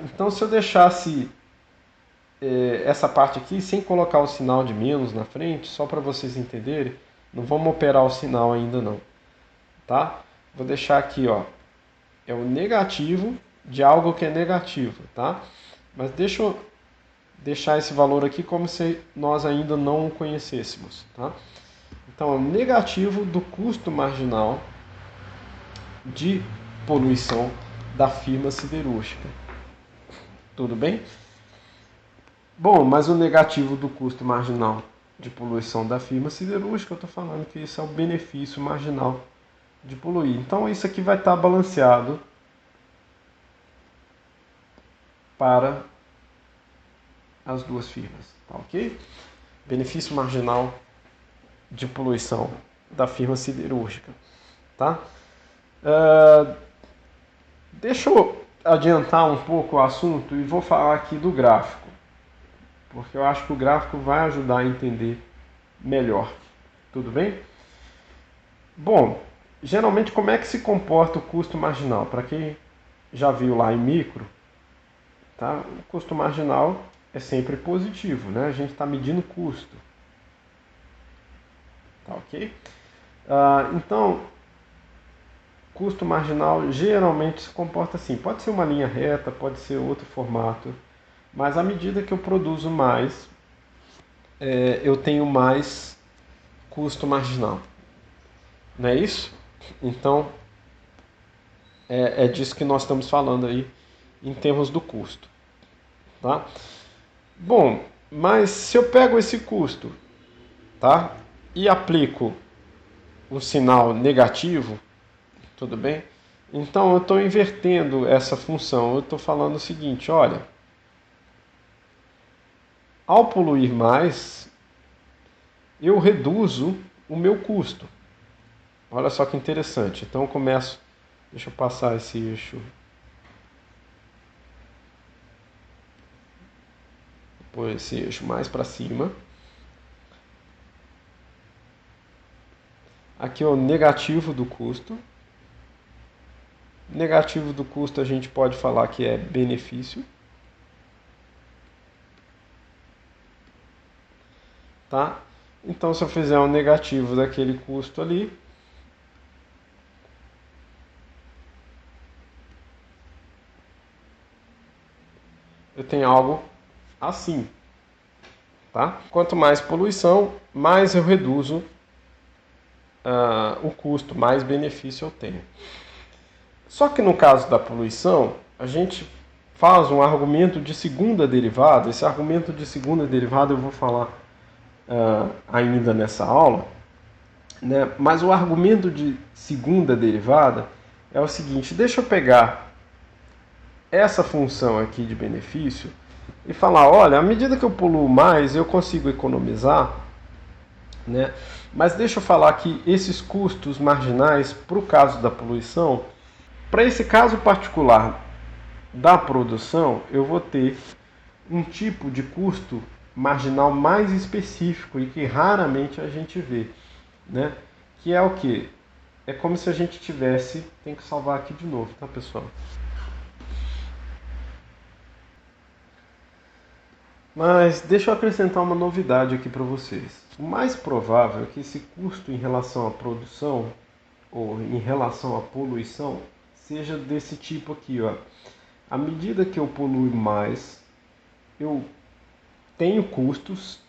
Então se eu deixasse essa parte aqui sem colocar o sinal de menos na frente, só para vocês entenderem, não vamos operar o sinal ainda não. Tá? Vou deixar aqui, ó, é o negativo de algo que é negativo, tá? Mas deixa eu deixar esse valor aqui como se nós ainda não o conhecêssemos, tá? Então, é o negativo do custo marginal de poluição da firma siderúrgica. Tudo bem? Bom, mas o negativo do custo marginal de poluição da firma siderúrgica, eu estou falando que isso é o benefício marginal de poluir. Então, isso aqui vai estar balanceado para as duas firmas, tá ok? Benefício marginal de poluição da firma siderúrgica, tá? Deixa eu adiantar um pouco o assunto e vou falar aqui do gráfico, porque eu acho que o gráfico vai ajudar a entender melhor. Tudo bem? Bom, geralmente como é que se comporta o custo marginal? Para quem já viu lá em micro, tá? O custo marginal é sempre positivo, né? A gente está medindo custo. Tá ok? Então, custo marginal geralmente se comporta assim. Pode ser uma linha reta, pode ser outro formato, mas à medida que eu produzo mais, eu tenho mais custo marginal. Não é isso? Então, é disso que nós estamos falando aí em termos do custo. Tá? Bom, mas se eu pego esse custo, tá, e aplico um sinal negativo, tudo bem? Então eu estou invertendo essa função. Eu estou falando o seguinte, olha, ao poluir mais, eu reduzo o meu custo. Olha só que interessante. Então eu começo, deixa eu passar esse eixo, pôr esse eixo mais para cima. Aqui é o negativo do custo. Negativo do custo a gente pode falar que é benefício. Tá? Então se eu fizer um negativo daquele custo ali, tenho algo assim, tá? Quanto mais poluição, mais eu reduzo o custo, mais benefício eu tenho. Só que no caso da poluição, a gente faz um argumento de segunda derivada. Esse argumento de segunda derivada eu vou falar ainda nessa aula, né? Mas o argumento de segunda derivada é o seguinte: deixa eu pegar essa função aqui de benefício e falar, olha, à medida que eu poluo mais, eu consigo economizar, né? Mas deixa eu falar que esses custos marginais, para o caso da poluição, para esse caso particular da produção, eu vou ter um tipo de custo marginal mais específico e que raramente a gente vê, né? Que é o que? É como se a gente tivesse... Tem que salvar aqui de novo, tá, pessoal? Mas deixa eu acrescentar uma novidade aqui para vocês. O mais provável é que esse custo em relação à produção ou em relação à poluição seja desse tipo aqui, ó. À medida que eu poluo mais, eu tenho custos,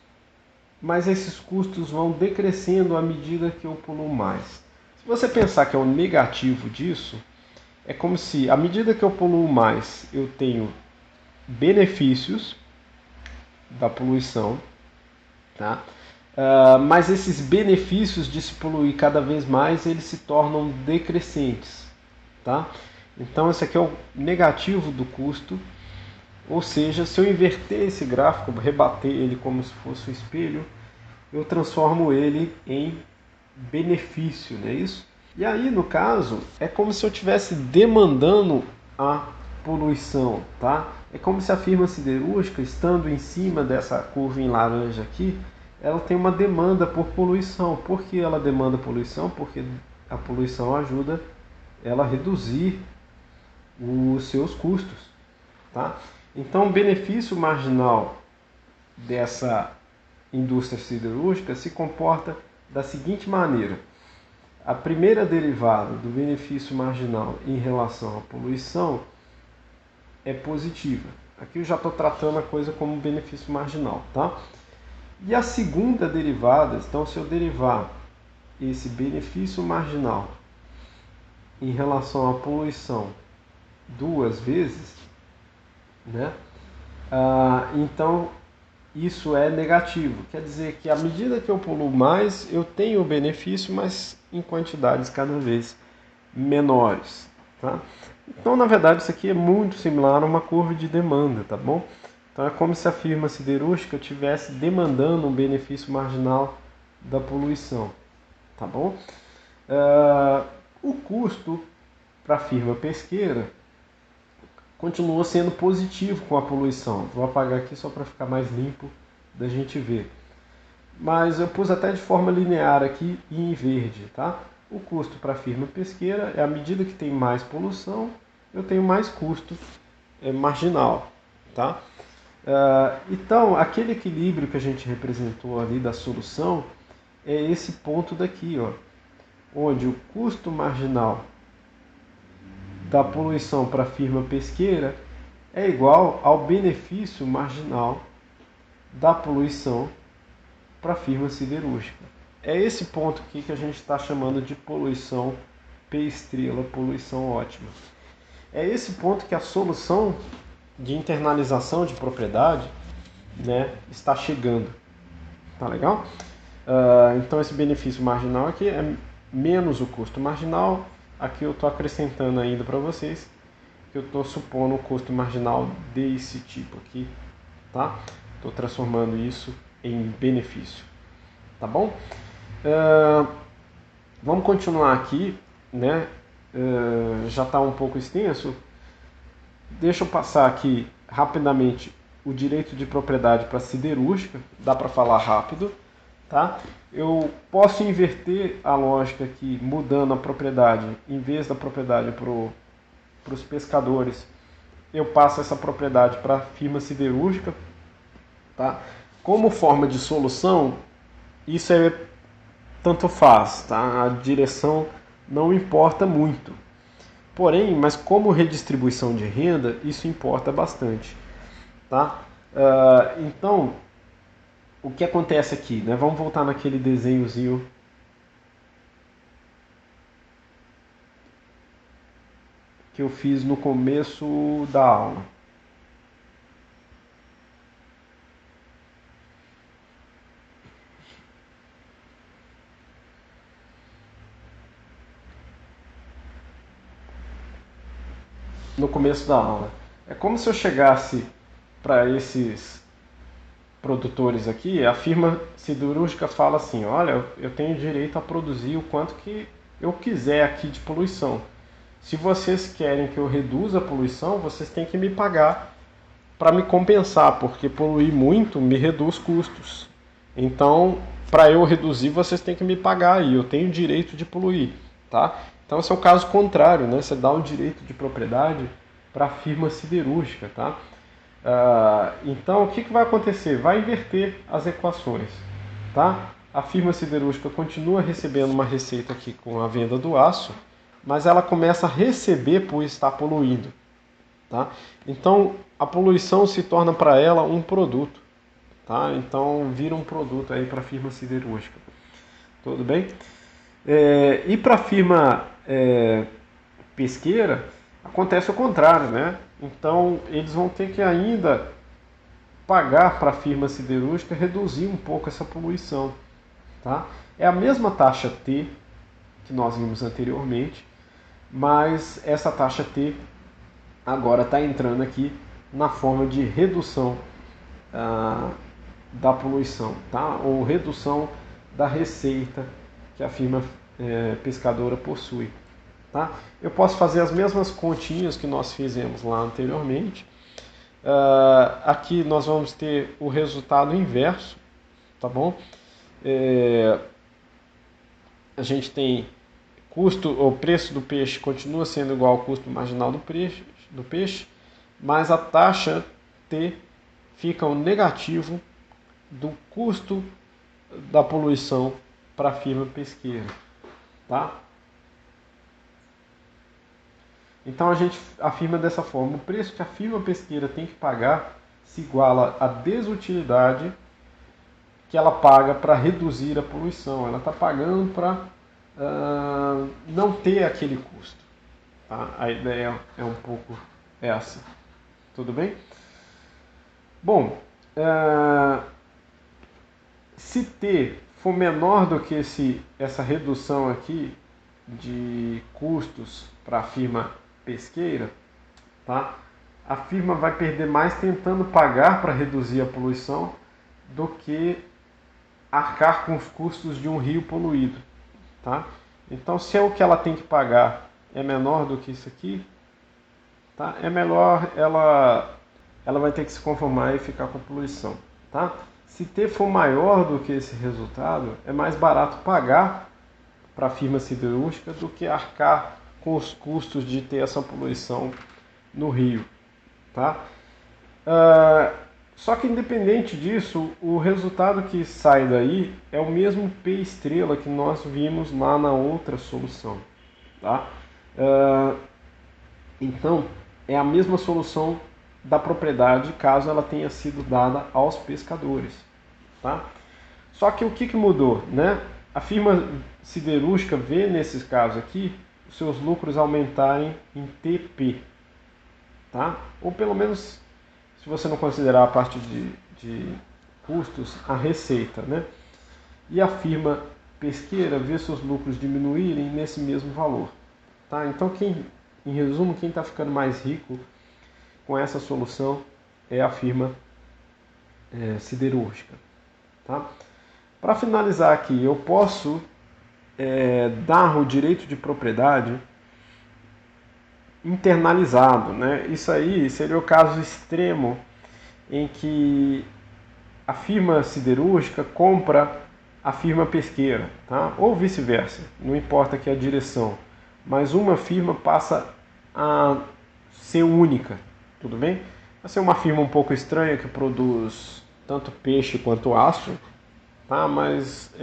mas esses custos vão decrescendo à medida que eu poluo mais. Se você pensar que é o negativo disso, é como se à medida que eu poluo mais, eu tenho benefícios da poluição, tá? Mas esses benefícios de se poluir cada vez mais, eles se tornam decrescentes, tá? Então esse aqui é o negativo do custo, ou seja, se eu inverter esse gráfico, rebater ele como se fosse um espelho, eu transformo ele em benefício, não é isso? E aí, no caso, é como se eu estivesse demandando a poluição, tá? É como se a firma siderúrgica, estando em cima dessa curva em laranja aqui, ela tem uma demanda por poluição. Por que ela demanda poluição? Porque a poluição ajuda ela a reduzir os seus custos, tá? Então, o benefício marginal dessa indústria siderúrgica se comporta da seguinte maneira: a primeira derivada do benefício marginal em relação à poluição é positiva. Aqui eu já estou tratando a coisa como benefício marginal, tá? E a segunda derivada, então se eu derivar esse benefício marginal em relação à poluição duas vezes, né? Então isso é negativo. Quer dizer que à medida que eu poluo mais, eu tenho o benefício, mas em quantidades cada vez menores, tá? Então, na verdade, isso aqui é muito similar a uma curva de demanda, tá bom? Então, é como se a firma siderúrgica estivesse demandando um benefício marginal da poluição, tá bom? O custo para a firma pesqueira continua sendo positivo com a poluição. Vou apagar aqui só para ficar mais limpo da gente ver. Mas eu pus até de forma linear aqui e em verde, tá? O custo para a firma pesqueira é à medida que tem mais poluição, eu tenho mais custo marginal, tá? Então, aquele equilíbrio que a gente representou ali da solução é esse ponto daqui, ó, onde o custo marginal da poluição para a firma pesqueira é igual ao benefício marginal da poluição para a firma siderúrgica. É esse ponto aqui que a gente está chamando de poluição P', poluição ótima. É esse ponto que a solução de internalização de propriedade, né, está chegando. Tá legal? Então esse benefício marginal aqui é menos o custo marginal. Aqui eu estou acrescentando ainda para vocês que eu estou supondo o custo marginal desse tipo aqui, tá? Estou transformando isso em benefício, tá bom? Vamos continuar aqui, né? Já está um pouco extenso. Deixa eu passar aqui rapidamente o direito de propriedade para siderúrgica, dá para falar rápido, tá? Eu posso inverter a lógica aqui, mudando a propriedade, em vez da propriedade para os pescadores, eu passo essa propriedade para a firma siderúrgica, tá? Como forma de solução, isso é tanto faz, tá? A direção não importa muito. Porém, mas como redistribuição de renda, isso importa bastante. tá? Então, o que acontece aqui, né? Vamos voltar naquele desenhozinho que eu fiz no começo da aula. No começo da aula. É como se eu chegasse para esses produtores aqui, a firma siderúrgica fala assim, olha, eu tenho direito a produzir o quanto que eu quiser aqui de poluição. Se vocês querem que eu reduza a poluição, vocês têm que me pagar para me compensar, porque poluir muito me reduz custos. Então, para eu reduzir, vocês têm que me pagar e eu tenho direito de poluir, tá? Então, esse é o caso contrário, né? Você dá o direito de propriedade para a firma siderúrgica, tá? Então, o que vai acontecer? Vai inverter as equações, tá? A firma siderúrgica continua recebendo uma receita aqui com a venda do aço, mas ela começa a receber por estar poluindo, tá? Então, a poluição se torna para ela um produto, tá? Então, vira um produto aí para a firma siderúrgica. Tudo bem? E para a firma pesqueira, acontece o contrário, né? Então, eles vão ter que ainda pagar para a firma siderúrgica reduzir um pouco essa poluição, tá? É a mesma taxa T que nós vimos anteriormente, mas essa taxa T agora está entrando aqui na forma de redução da poluição, tá? Ou redução da receita que a firma pescadora possui. Tá? Eu posso fazer as mesmas continhas que nós fizemos lá anteriormente. Aqui nós vamos ter o resultado inverso, tá bom? A gente tem o preço do peixe continua sendo igual ao custo marginal do peixe, mas a taxa T fica o negativo do custo da poluição para a firma pesqueira, tá? Então a gente afirma dessa forma, o preço que a firma pesqueira tem que pagar se iguala à desutilidade que ela paga para reduzir a poluição. Ela está pagando para não ter aquele custo. Tá? A ideia é um pouco essa. Tudo bem? Bom, se T for menor do que essa redução aqui de custos para a firma pesqueira, tá? A firma vai perder mais tentando pagar para reduzir a poluição do que arcar com os custos de um rio poluído, tá? Então, se é o que ela tem que pagar é menor do que isso aqui, tá? É melhor ela vai ter que se conformar e ficar com a poluição, tá? Se T for maior do que esse resultado, é mais barato pagar para a firma siderúrgica do que arcar com os custos de ter essa poluição no rio, tá? Só que independente disso, o resultado que sai daí é o mesmo P estrela que nós vimos lá na outra solução, tá? Então, é a mesma solução da propriedade caso ela tenha sido dada aos pescadores, tá? Só que o que mudou, né? A firma siderúrgica vê nesses casos aqui os seus lucros aumentarem em TP, tá? Ou pelo menos, se você não considerar a parte de custos, a receita, né? E a firma pesqueira vê seus lucros diminuírem nesse mesmo valor, tá? Então, em resumo, quem está ficando mais rico com essa solução é a firma siderúrgica, tá? Para finalizar aqui, eu posso dar o direito de propriedade internalizado, né? Isso aí seria o caso extremo em que a firma siderúrgica compra a firma pesqueira, tá? Ou vice-versa, não importa que a direção, mas uma firma passa a ser única, tudo bem? Vai ser uma firma um pouco estranha que produz tanto peixe quanto aço, tá? Mas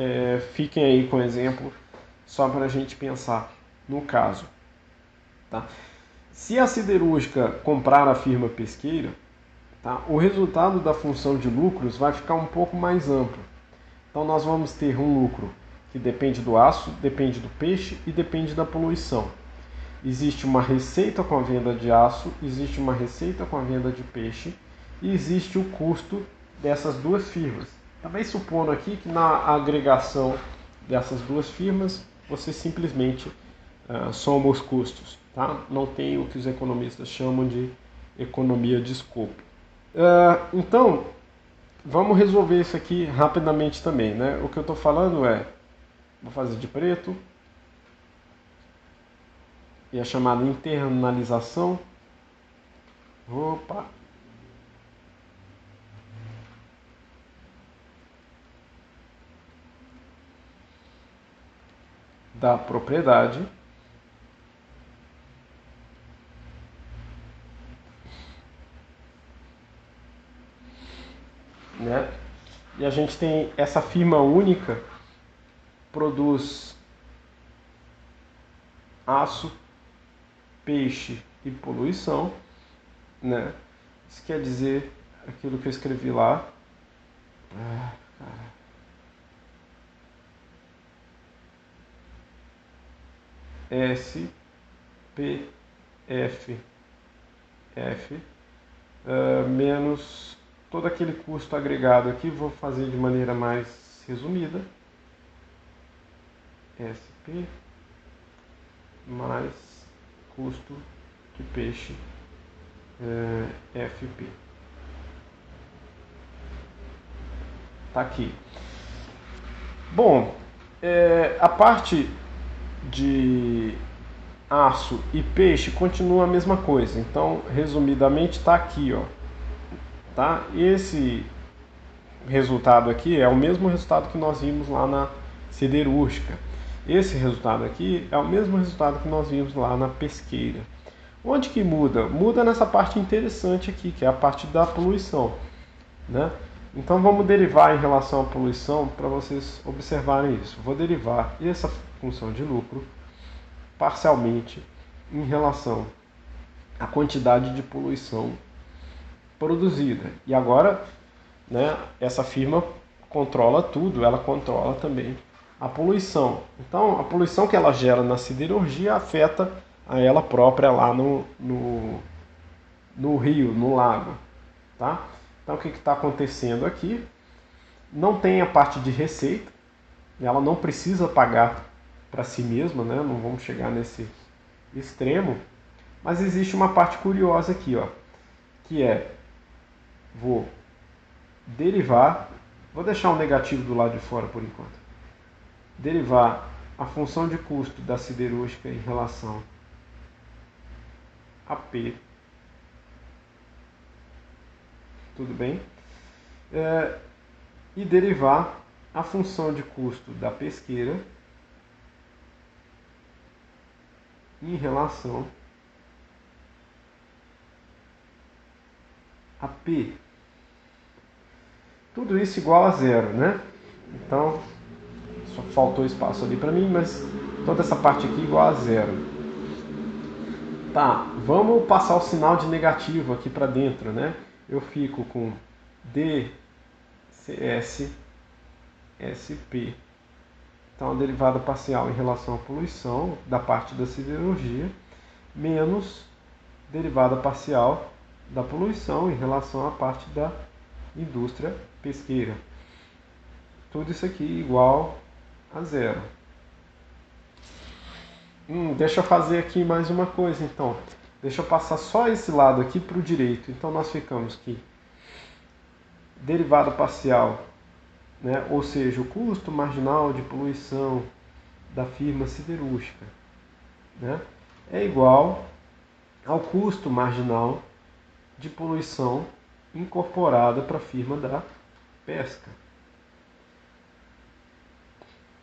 fiquem aí com exemplo só para a gente pensar no caso, tá? Se a siderúrgica comprar a firma pesqueira, Tá? O resultado da função de lucros vai ficar um pouco mais amplo. Então nós vamos ter um lucro que depende do aço, depende do peixe e depende da poluição. Existe uma receita com a venda de aço, existe uma receita com a venda de peixe e existe o custo dessas duas firmas. Também supondo aqui que na agregação dessas duas firmas você simplesmente soma os custos. Tá? Não tem o que os economistas chamam de economia de escopo. Então, vamos resolver isso aqui rapidamente também. Né? O que eu estou falando vou fazer de preto, e a chamada internalização. Opa! Da propriedade. Né? E a gente tem essa firma única, produz aço, peixe e poluição, né? Isso quer dizer aquilo que eu escrevi lá. S, P, F, F, menos todo aquele custo agregado aqui, vou fazer de maneira mais resumida. SP mais custo de peixe FP. Tá aqui. Bom, a parte de aço e peixe continua a mesma coisa. Então, resumidamente, está aqui, ó. Tá? Esse resultado aqui é o mesmo resultado que nós vimos lá na siderúrgica. Esse resultado aqui é o mesmo resultado que nós vimos lá na pesqueira. Onde que muda? Muda nessa parte interessante aqui, que é a parte da poluição, né? Então vamos derivar em relação à poluição para vocês observarem isso. Vou derivar essa função de lucro parcialmente em relação à quantidade de poluição produzida. E agora, né, essa firma controla tudo, ela controla também a poluição. Então, a poluição que ela gera na siderurgia afeta a ela própria lá no rio, no lago. Tá? Então, o que está acontecendo aqui? Não tem a parte de receita, ela não precisa pagar para si mesma, né? Não vamos chegar nesse extremo, mas existe uma parte curiosa aqui, ó, que vou derivar, vou deixar um negativo do lado de fora por enquanto, derivar a função de custo da siderúrgica em relação a P, tudo bem? E derivar a função de custo da pesqueira em relação a P. Tudo isso igual a zero, né? Então, só faltou espaço ali para mim, mas toda essa parte aqui igual a zero. Tá, vamos passar o sinal de negativo aqui para dentro, né? Eu fico com dCs SP. Então, a derivada parcial em relação à poluição da parte da siderurgia, menos derivada parcial da poluição em relação à parte da indústria pesqueira. Tudo isso aqui igual a zero. Deixa eu fazer aqui mais uma coisa, então. Deixa eu passar só esse lado aqui para o direito. Então, nós ficamos que derivada parcial, né, ou seja, o custo marginal de poluição da firma siderúrgica, né, é igual ao custo marginal de poluição incorporada para a firma da pesca.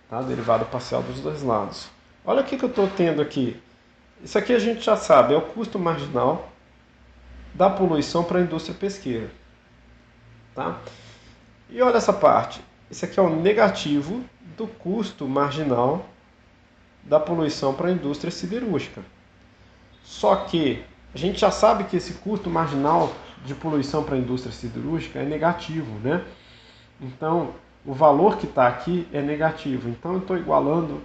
Tá? Derivada parcial dos dois lados. Olha o que eu estou tendo aqui. Isso aqui a gente já sabe, é o custo marginal da poluição para a indústria pesqueira. Tá? E olha essa parte. Isso aqui é o negativo do custo marginal da poluição para a indústria siderúrgica. Só que a gente já sabe que esse custo marginal de poluição para a indústria siderúrgica é negativo, né? Então, o valor que está aqui é negativo. Então, eu estou igualando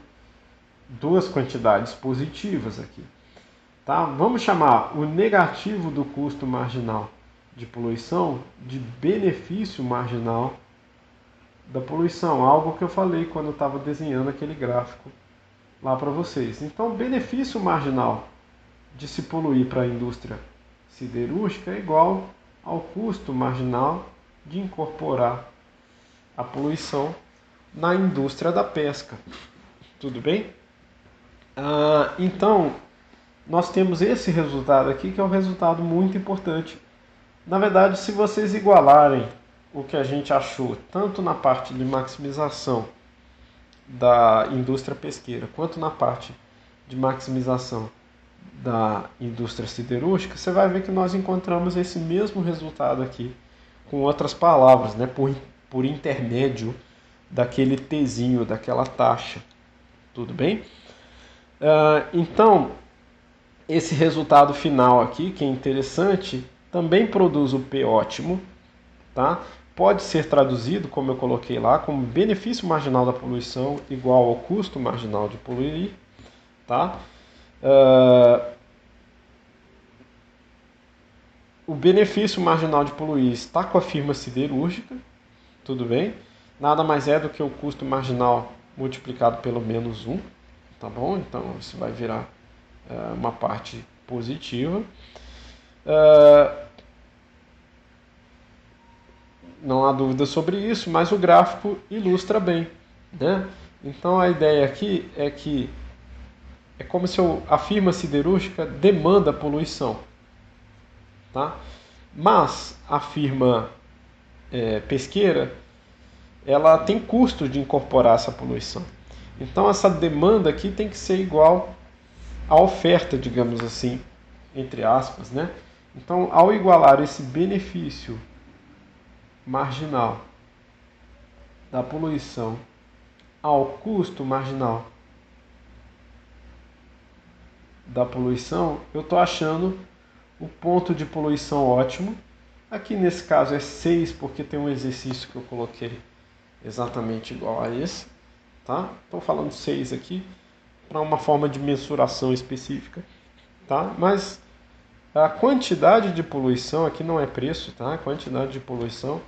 duas quantidades positivas aqui. Tá? Vamos chamar o negativo do custo marginal de poluição de benefício marginal da poluição. Algo que eu falei quando eu estava desenhando aquele gráfico lá para vocês. Então, o benefício marginal de se poluir para a indústria siderúrgica é igual ao custo marginal de incorporar a poluição na indústria da pesca. Tudo bem? Então, nós temos esse resultado aqui, que é um resultado muito importante. Na verdade, se vocês igualarem o que a gente achou, tanto na parte de maximização da indústria pesqueira, quanto na parte de maximização da indústria siderúrgica, você vai ver que nós encontramos esse mesmo resultado aqui, com outras palavras, né, por intermédio daquele Tzinho, daquela taxa. Tudo bem? Então, esse resultado final aqui, que é interessante, também produz o P ótimo, tá? Pode ser traduzido, como eu coloquei lá, como benefício marginal da poluição igual ao custo marginal de poluir, tá? O benefício marginal de poluir está com a firma siderúrgica, tudo bem? Nada mais é do que o custo marginal multiplicado pelo menos 1, tá bom? Então isso vai virar uma parte positiva. Não há dúvida sobre isso, mas o gráfico ilustra bem, né? Então a ideia aqui é que é como se a firma siderúrgica demanda poluição, tá? Mas a firma pesqueira, ela tem custo de incorporar essa poluição. Então essa demanda aqui tem que ser igual à oferta, digamos assim, entre aspas, né? Então, ao igualar esse benefício marginal da poluição ao custo marginal da poluição, eu estou achando o ponto de poluição ótimo. Aqui nesse caso é 6, porque tem um exercício que eu coloquei exatamente igual a esse. Tá? Estou falando 6 aqui para uma forma de mensuração específica. Tá? Mas a quantidade de poluição, aqui não é preço, tá? A quantidade de poluição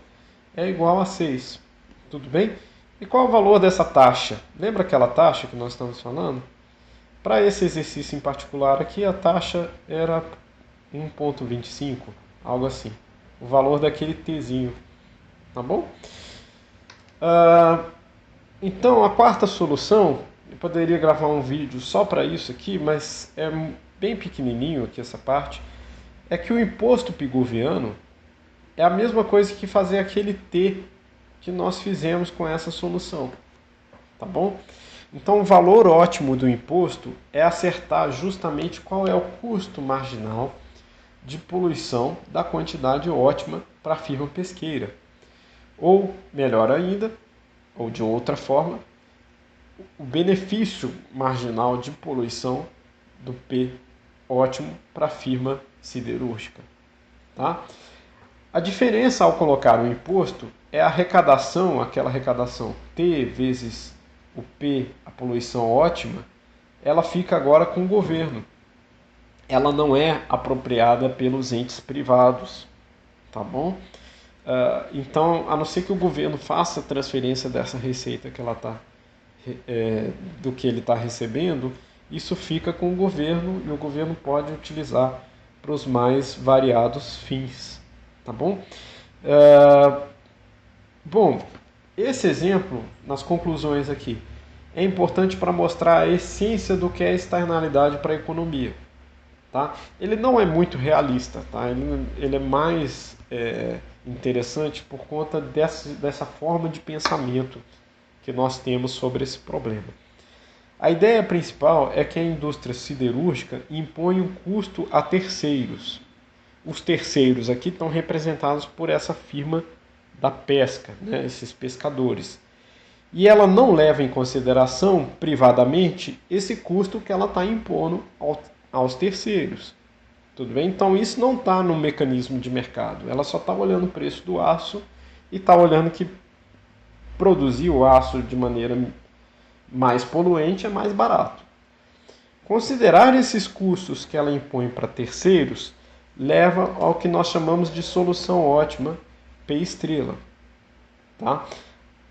é igual a 6. Tudo bem? E qual é o valor dessa taxa? Lembra aquela taxa que nós estamos falando? Para esse exercício em particular aqui, a taxa era 1,25, algo assim. O valor daquele Tzinho, tá bom? Então, a quarta solução, eu poderia gravar um vídeo só para isso aqui, mas é bem pequenininho aqui essa parte, é que o imposto pigoviano é a mesma coisa que fazer aquele T que nós fizemos com essa solução, tá bom? Então, o valor ótimo do imposto é acertar justamente qual é o custo marginal de poluição da quantidade ótima para a firma pesqueira. Ou, melhor ainda, ou de outra forma, o benefício marginal de poluição do P ótimo para a firma siderúrgica. Tá? A diferença ao colocar o imposto é a arrecadação, aquela arrecadação T vezes o P, a poluição ótima, ela fica agora com o governo. Ela não é apropriada pelos entes privados, tá bom? Então, a não ser que o governo faça a transferência dessa receita que ela do que ele está recebendo, isso fica com o governo e o governo pode utilizar para os mais variados fins, tá bom? Bom, esse exemplo, nas conclusões aqui, é importante para mostrar a essência do que é externalidade para a economia. Tá? Ele não é muito realista, tá? Ele é mais interessante por conta dessa forma de pensamento que nós temos sobre esse problema. A ideia principal é que a indústria siderúrgica impõe um custo a terceiros. Os terceiros aqui estão representados por essa firma da pesca, né? Esses pescadores. E ela não leva em consideração privadamente esse custo que ela está impondo aos terceiros. Tudo bem? Então isso não está no mecanismo de mercado. Ela só está olhando o preço do aço e está olhando que produzir o aço de maneira mais poluente é mais barato. Considerar esses custos que ela impõe para terceiros leva ao que nós chamamos de solução ótima P estrela. Tá?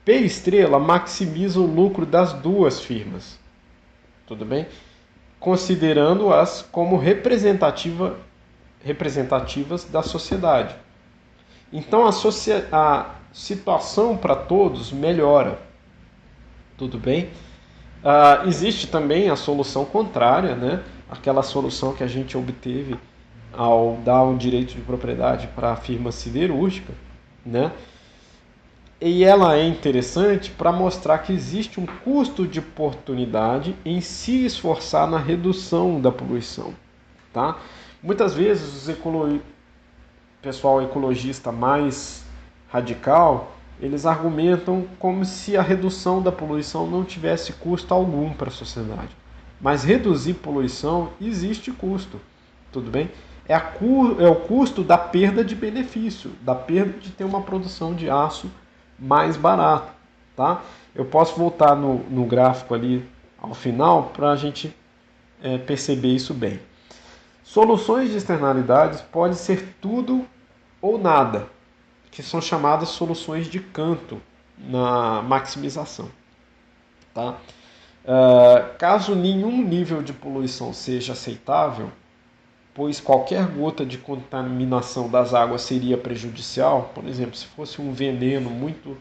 P estrela maximiza o lucro das duas firmas. Tudo bem? Considerando-as como representativas da sociedade. Então a situação para todos melhora. Tudo bem? Existe também a solução contrária, né? Aquela solução que a gente obteve ao dar um direito de propriedade para a firma siderúrgica, né? E ela é interessante para mostrar que existe um custo de oportunidade em se esforçar na redução da poluição. Tá? Muitas vezes o pessoal ecologista mais radical, eles argumentam como se a redução da poluição não tivesse custo algum para a sociedade. Mas reduzir poluição existe custo, tudo bem? É o custo da perda de benefício, da perda de ter uma produção de aço mais barata. Tá? Eu posso voltar no gráfico ali ao final para a gente perceber isso bem. Soluções de externalidades podem ser tudo ou nada, que são chamadas soluções de Canto na maximização. Tá? Caso nenhum nível de poluição seja aceitável, pois qualquer gota de contaminação das águas seria prejudicial, por exemplo, se fosse um veneno muito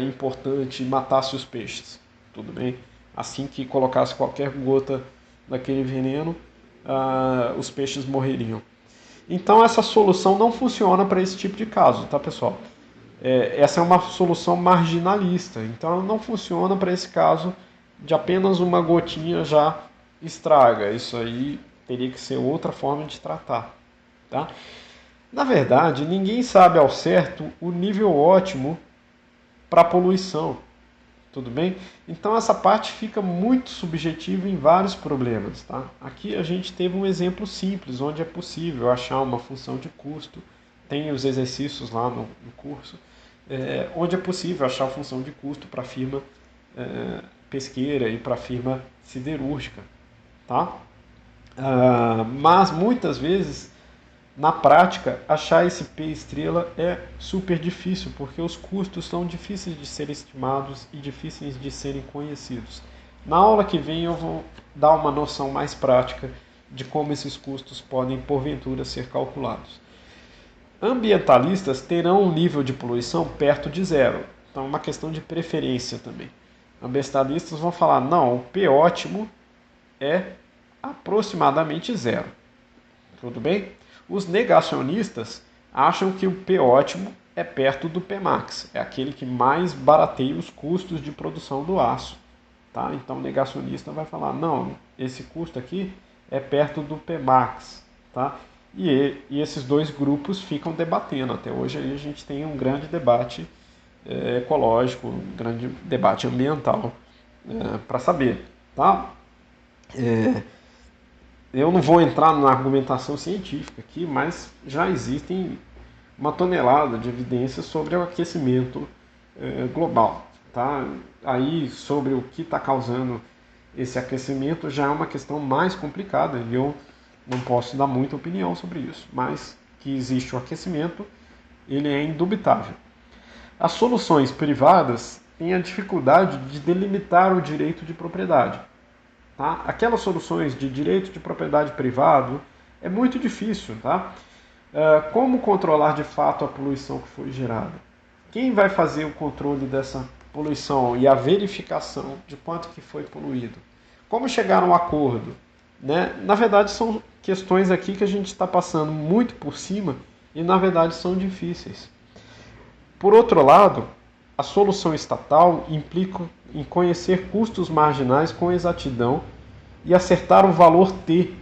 importante e matasse os peixes, tudo bem? Assim que colocasse qualquer gota daquele veneno, os peixes morreriam. Então essa solução não funciona para esse tipo de caso, tá, pessoal? Essa é uma solução marginalista, então ela não funciona para esse caso de apenas uma gotinha já estraga. Isso aí teria que ser outra forma de tratar, tá? Na verdade, ninguém sabe ao certo o nível ótimo para poluição, tudo bem? Então essa parte fica muito subjetiva em vários problemas, tá? Aqui a gente teve um exemplo simples, onde é possível achar uma função de custo, tem os exercícios lá no curso, onde é possível achar a função de custo para a firma pesqueira e para a firma siderúrgica, tá? Mas muitas vezes, na prática, achar esse P estrela é super difícil, porque os custos são difíceis de serem estimados e difíceis de serem conhecidos. Na aula que vem eu vou dar uma noção mais prática de como esses custos podem, porventura, ser calculados. Ambientalistas terão um nível de poluição perto de zero, então é uma questão de preferência também. Ambientalistas vão falar, não, o P ótimo é aproximadamente zero. Tudo bem? Os negacionistas acham que o P ótimo é perto do P max, é aquele que mais barateia os custos de produção do aço. Tá? Então o negacionista vai falar, não, esse custo aqui é perto do P max. Tá? E esses dois grupos ficam debatendo. Até hoje aí a gente tem um grande debate ecológico, um grande debate ambiental para saber. Tá? Eu não vou entrar na argumentação científica aqui, mas já existem uma tonelada de evidências sobre o aquecimento global. Tá? Aí, sobre o que está causando esse aquecimento, já é uma questão mais complicada e eu não posso dar muita opinião sobre isso, mas que existe o aquecimento, ele é indubitável. As soluções privadas têm a dificuldade de delimitar o direito de propriedade. Tá? Aquelas soluções de direito de propriedade privado é muito difícil. Tá? Como controlar de fato a poluição que foi gerada? Quem vai fazer o controle dessa poluição e a verificação de quanto que foi poluído? Como chegar a um acordo? Né? Na verdade, são questões aqui que a gente está passando muito por cima e, na verdade, são difíceis. Por outro lado, a solução estatal implica em conhecer custos marginais com exatidão e acertar o valor T,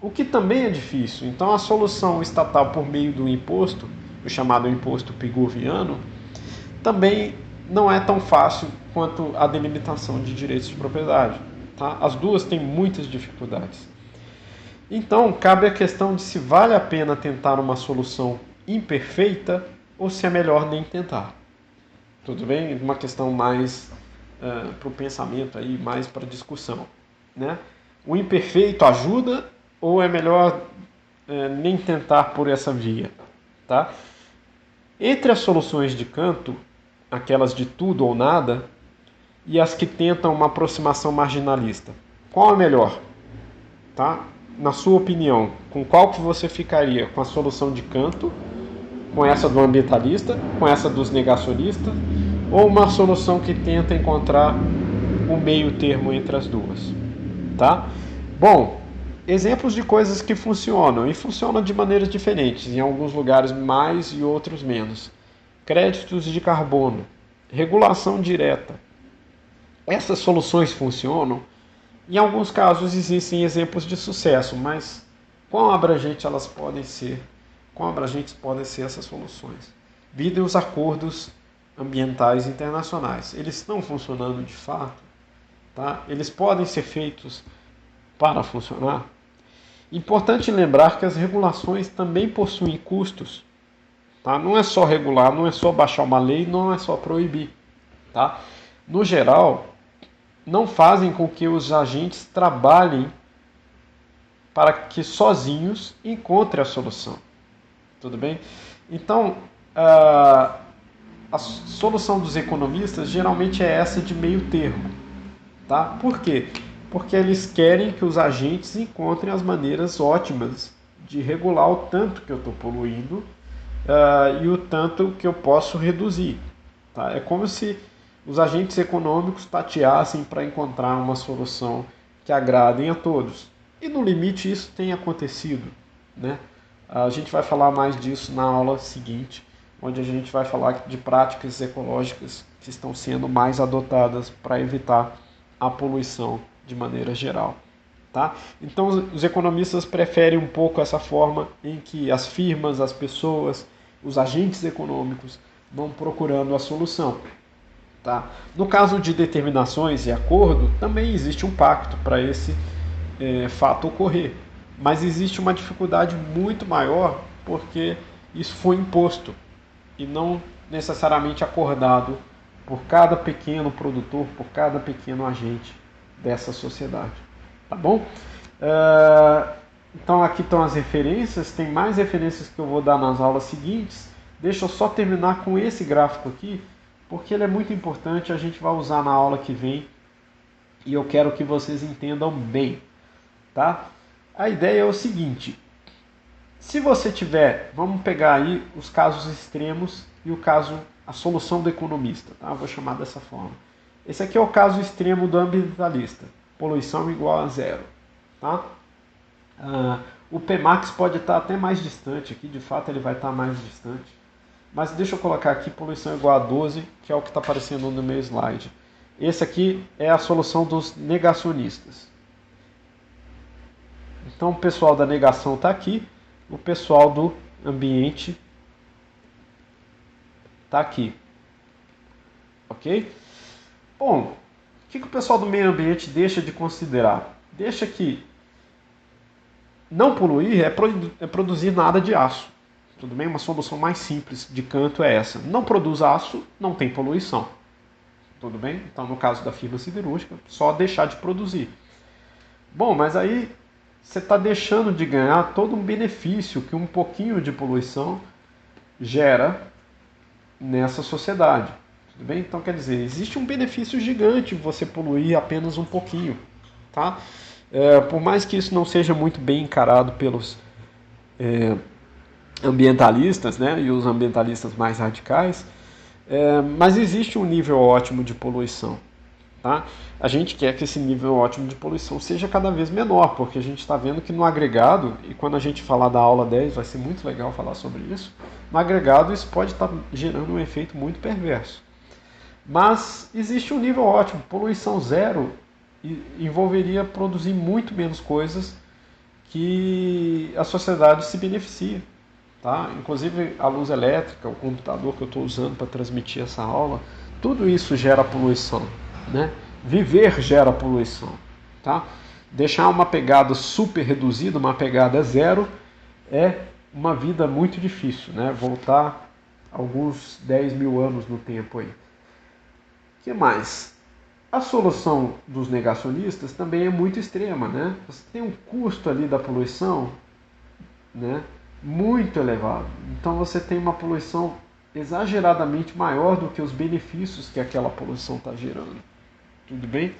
o que também é difícil. Então, a solução estatal por meio do imposto, o chamado imposto pigoviano, também não é tão fácil quanto a delimitação de direitos de propriedade. Tá? As duas têm muitas dificuldades. Então, cabe a questão de se vale a pena tentar uma solução imperfeita ou se é melhor nem tentar. Tudo bem? Uma questão mais para o pensamento, aí, mais para discussão. Né? O imperfeito ajuda ou é melhor nem tentar por essa via? Tá? Entre as soluções de canto, aquelas de tudo ou nada, e as que tentam uma aproximação marginalista, qual é melhor? Tá? Na sua opinião, com qual que você ficaria? Com a solução de canto, com essa do ambientalista, com essa dos negacionistas, ou uma solução que tenta encontrar o meio termo entre as duas? Tá? Bom, exemplos de coisas que funcionam, e funcionam de maneiras diferentes, em alguns lugares mais e outros menos. Créditos de carbono, regulação direta. Essas soluções funcionam. Em alguns casos existem exemplos de sucesso, mas quão abrangentes elas podem ser? Quão abrangentes podem ser essas soluções? Videm os acordos ambientais internacionais. Eles estão funcionando de fato? Tá? Eles podem ser feitos para funcionar? Importante lembrar que as regulações também possuem custos. Tá? Não é só regular, não é só baixar uma lei, não é só proibir. Tá? No geral, não fazem com que os agentes trabalhem para que sozinhos encontrem a solução. Tudo bem? Então, a solução dos economistas geralmente é essa de meio termo. Tá? Por quê? Porque eles querem que os agentes encontrem as maneiras ótimas de regular o tanto que eu estou poluindo e o tanto que eu posso reduzir. Tá? É como se os agentes econômicos tateassem para encontrar uma solução que agradem a todos. E no limite isso tem acontecido. Né? A gente vai falar mais disso na aula seguinte, onde a gente vai falar de práticas ecológicas que estão sendo mais adotadas para evitar a poluição de maneira geral. Tá? Então os economistas preferem um pouco essa forma em que as firmas, as pessoas, os agentes econômicos vão procurando a solução. Tá? No caso de determinações e acordo, também existe um pacto para esse fato ocorrer. Mas existe uma dificuldade muito maior porque isso foi imposto e não necessariamente acordado por cada pequeno produtor, por cada pequeno agente dessa sociedade. Tá bom? Então aqui estão as referências, tem mais referências que eu vou dar nas aulas seguintes. Deixa eu só terminar com esse gráfico aqui, porque ele é muito importante, a gente vai usar na aula que vem e eu quero que vocês entendam bem. Tá? A ideia é o seguinte, se você tiver, vamos pegar aí os casos extremos e a solução do economista, tá? Vou chamar dessa forma. Esse aqui é o caso extremo do ambientalista, poluição igual a zero. Tá? O Pmax pode estar até mais distante aqui, de fato ele vai estar mais distante. Mas deixa eu colocar aqui poluição igual a 12, que é o que está aparecendo no meu slide. Esse aqui é a solução dos negacionistas. Então o pessoal da negação está aqui, o pessoal do ambiente está aqui. Ok? Bom, o que o pessoal do meio ambiente deixa de considerar? Deixa que não poluir é produzir nada de aço. Tudo bem? Uma solução mais simples de canto é essa. Não produz aço, não tem poluição. Tudo bem? Então, no caso da firma siderúrgica, só deixar de produzir. Bom, mas aí você está deixando de ganhar todo um benefício que um pouquinho de poluição gera nessa sociedade. Tudo bem? Então, quer dizer, existe um benefício gigante você poluir apenas um pouquinho. Tá? Por mais que isso não seja muito bem encarado pelos ambientalistas, né, e os ambientalistas mais radicais, mas existe um nível ótimo de poluição. Tá? A gente quer que esse nível ótimo de poluição seja cada vez menor, porque a gente está vendo que no agregado, e quando a gente falar da aula 10 vai ser muito legal falar sobre isso, no agregado isso pode estar gerando um efeito muito perverso. Mas existe um nível ótimo, poluição zero envolveria produzir muito menos coisas que a sociedade se beneficia. Tá? Inclusive a luz elétrica, o computador que eu estou usando para transmitir essa aula, tudo isso gera poluição. Né? Viver gera poluição. Tá? Deixar uma pegada super reduzida, uma pegada zero, é uma vida muito difícil, né? Voltar alguns 10 mil anos no tempo aí. O que mais? A solução dos negacionistas também é muito extrema, né? Você tem um custo ali da poluição, né, muito elevado. Então você tem uma poluição exageradamente maior do que os benefícios que aquela poluição está gerando. Tudo bem?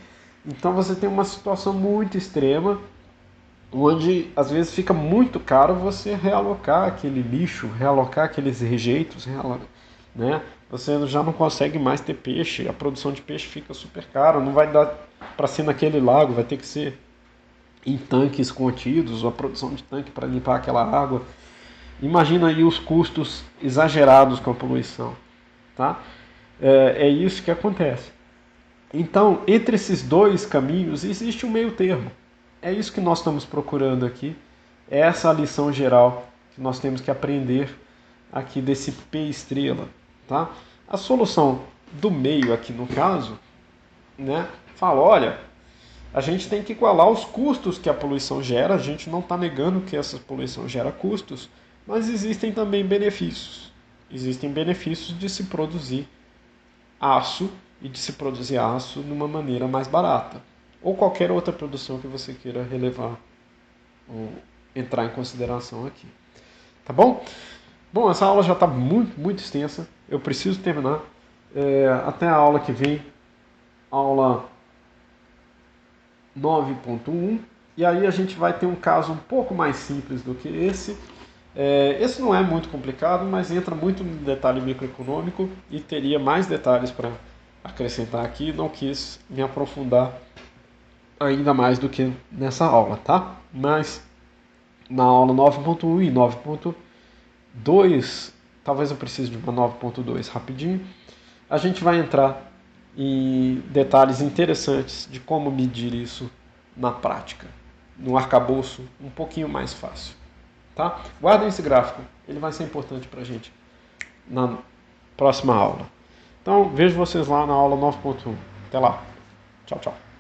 Então você tem uma situação muito extrema, onde às vezes fica muito caro você realocar aquele lixo, realocar aqueles rejeitos, né? Você já não consegue mais ter peixe, a produção de peixe fica super cara, não vai dar para ser naquele lago, vai ter que ser em tanques contidos, ou a produção de tanque para limpar aquela água. Imagina aí os custos exagerados com a poluição. Tá? É isso que acontece. Então, entre esses dois caminhos, existe um meio termo. É isso que nós estamos procurando aqui. É essa a lição geral que nós temos que aprender aqui desse P estrela. Tá? A solução do meio aqui no caso, né, fala, olha, a gente tem que igualar os custos que a poluição gera, a gente não está negando que essa poluição gera custos, mas existem também benefícios. Existem benefícios de se produzir aço e de se produzir aço de uma maneira mais barata. Ou qualquer outra produção que você queira relevar ou entrar em consideração aqui. Tá bom? Bom, essa aula já está muito, muito extensa. Eu preciso terminar. Até a aula que vem. Aula 9.1, e aí a gente vai ter um caso um pouco mais simples do que esse. Esse não é muito complicado, mas entra muito no detalhe microeconômico e teria mais detalhes para acrescentar aqui. Não quis me aprofundar ainda mais do que nessa aula, tá? Mas na aula 9.1 e 9.2, talvez eu precise de uma 9.2 rapidinho, a gente vai entrar em detalhes interessantes de como medir isso na prática, no arcabouço um pouquinho mais fácil. Tá? Guardem esse gráfico, ele vai ser importante para a gente na próxima aula. Então, vejo vocês lá na aula 9.1. Até lá. Tchau, tchau.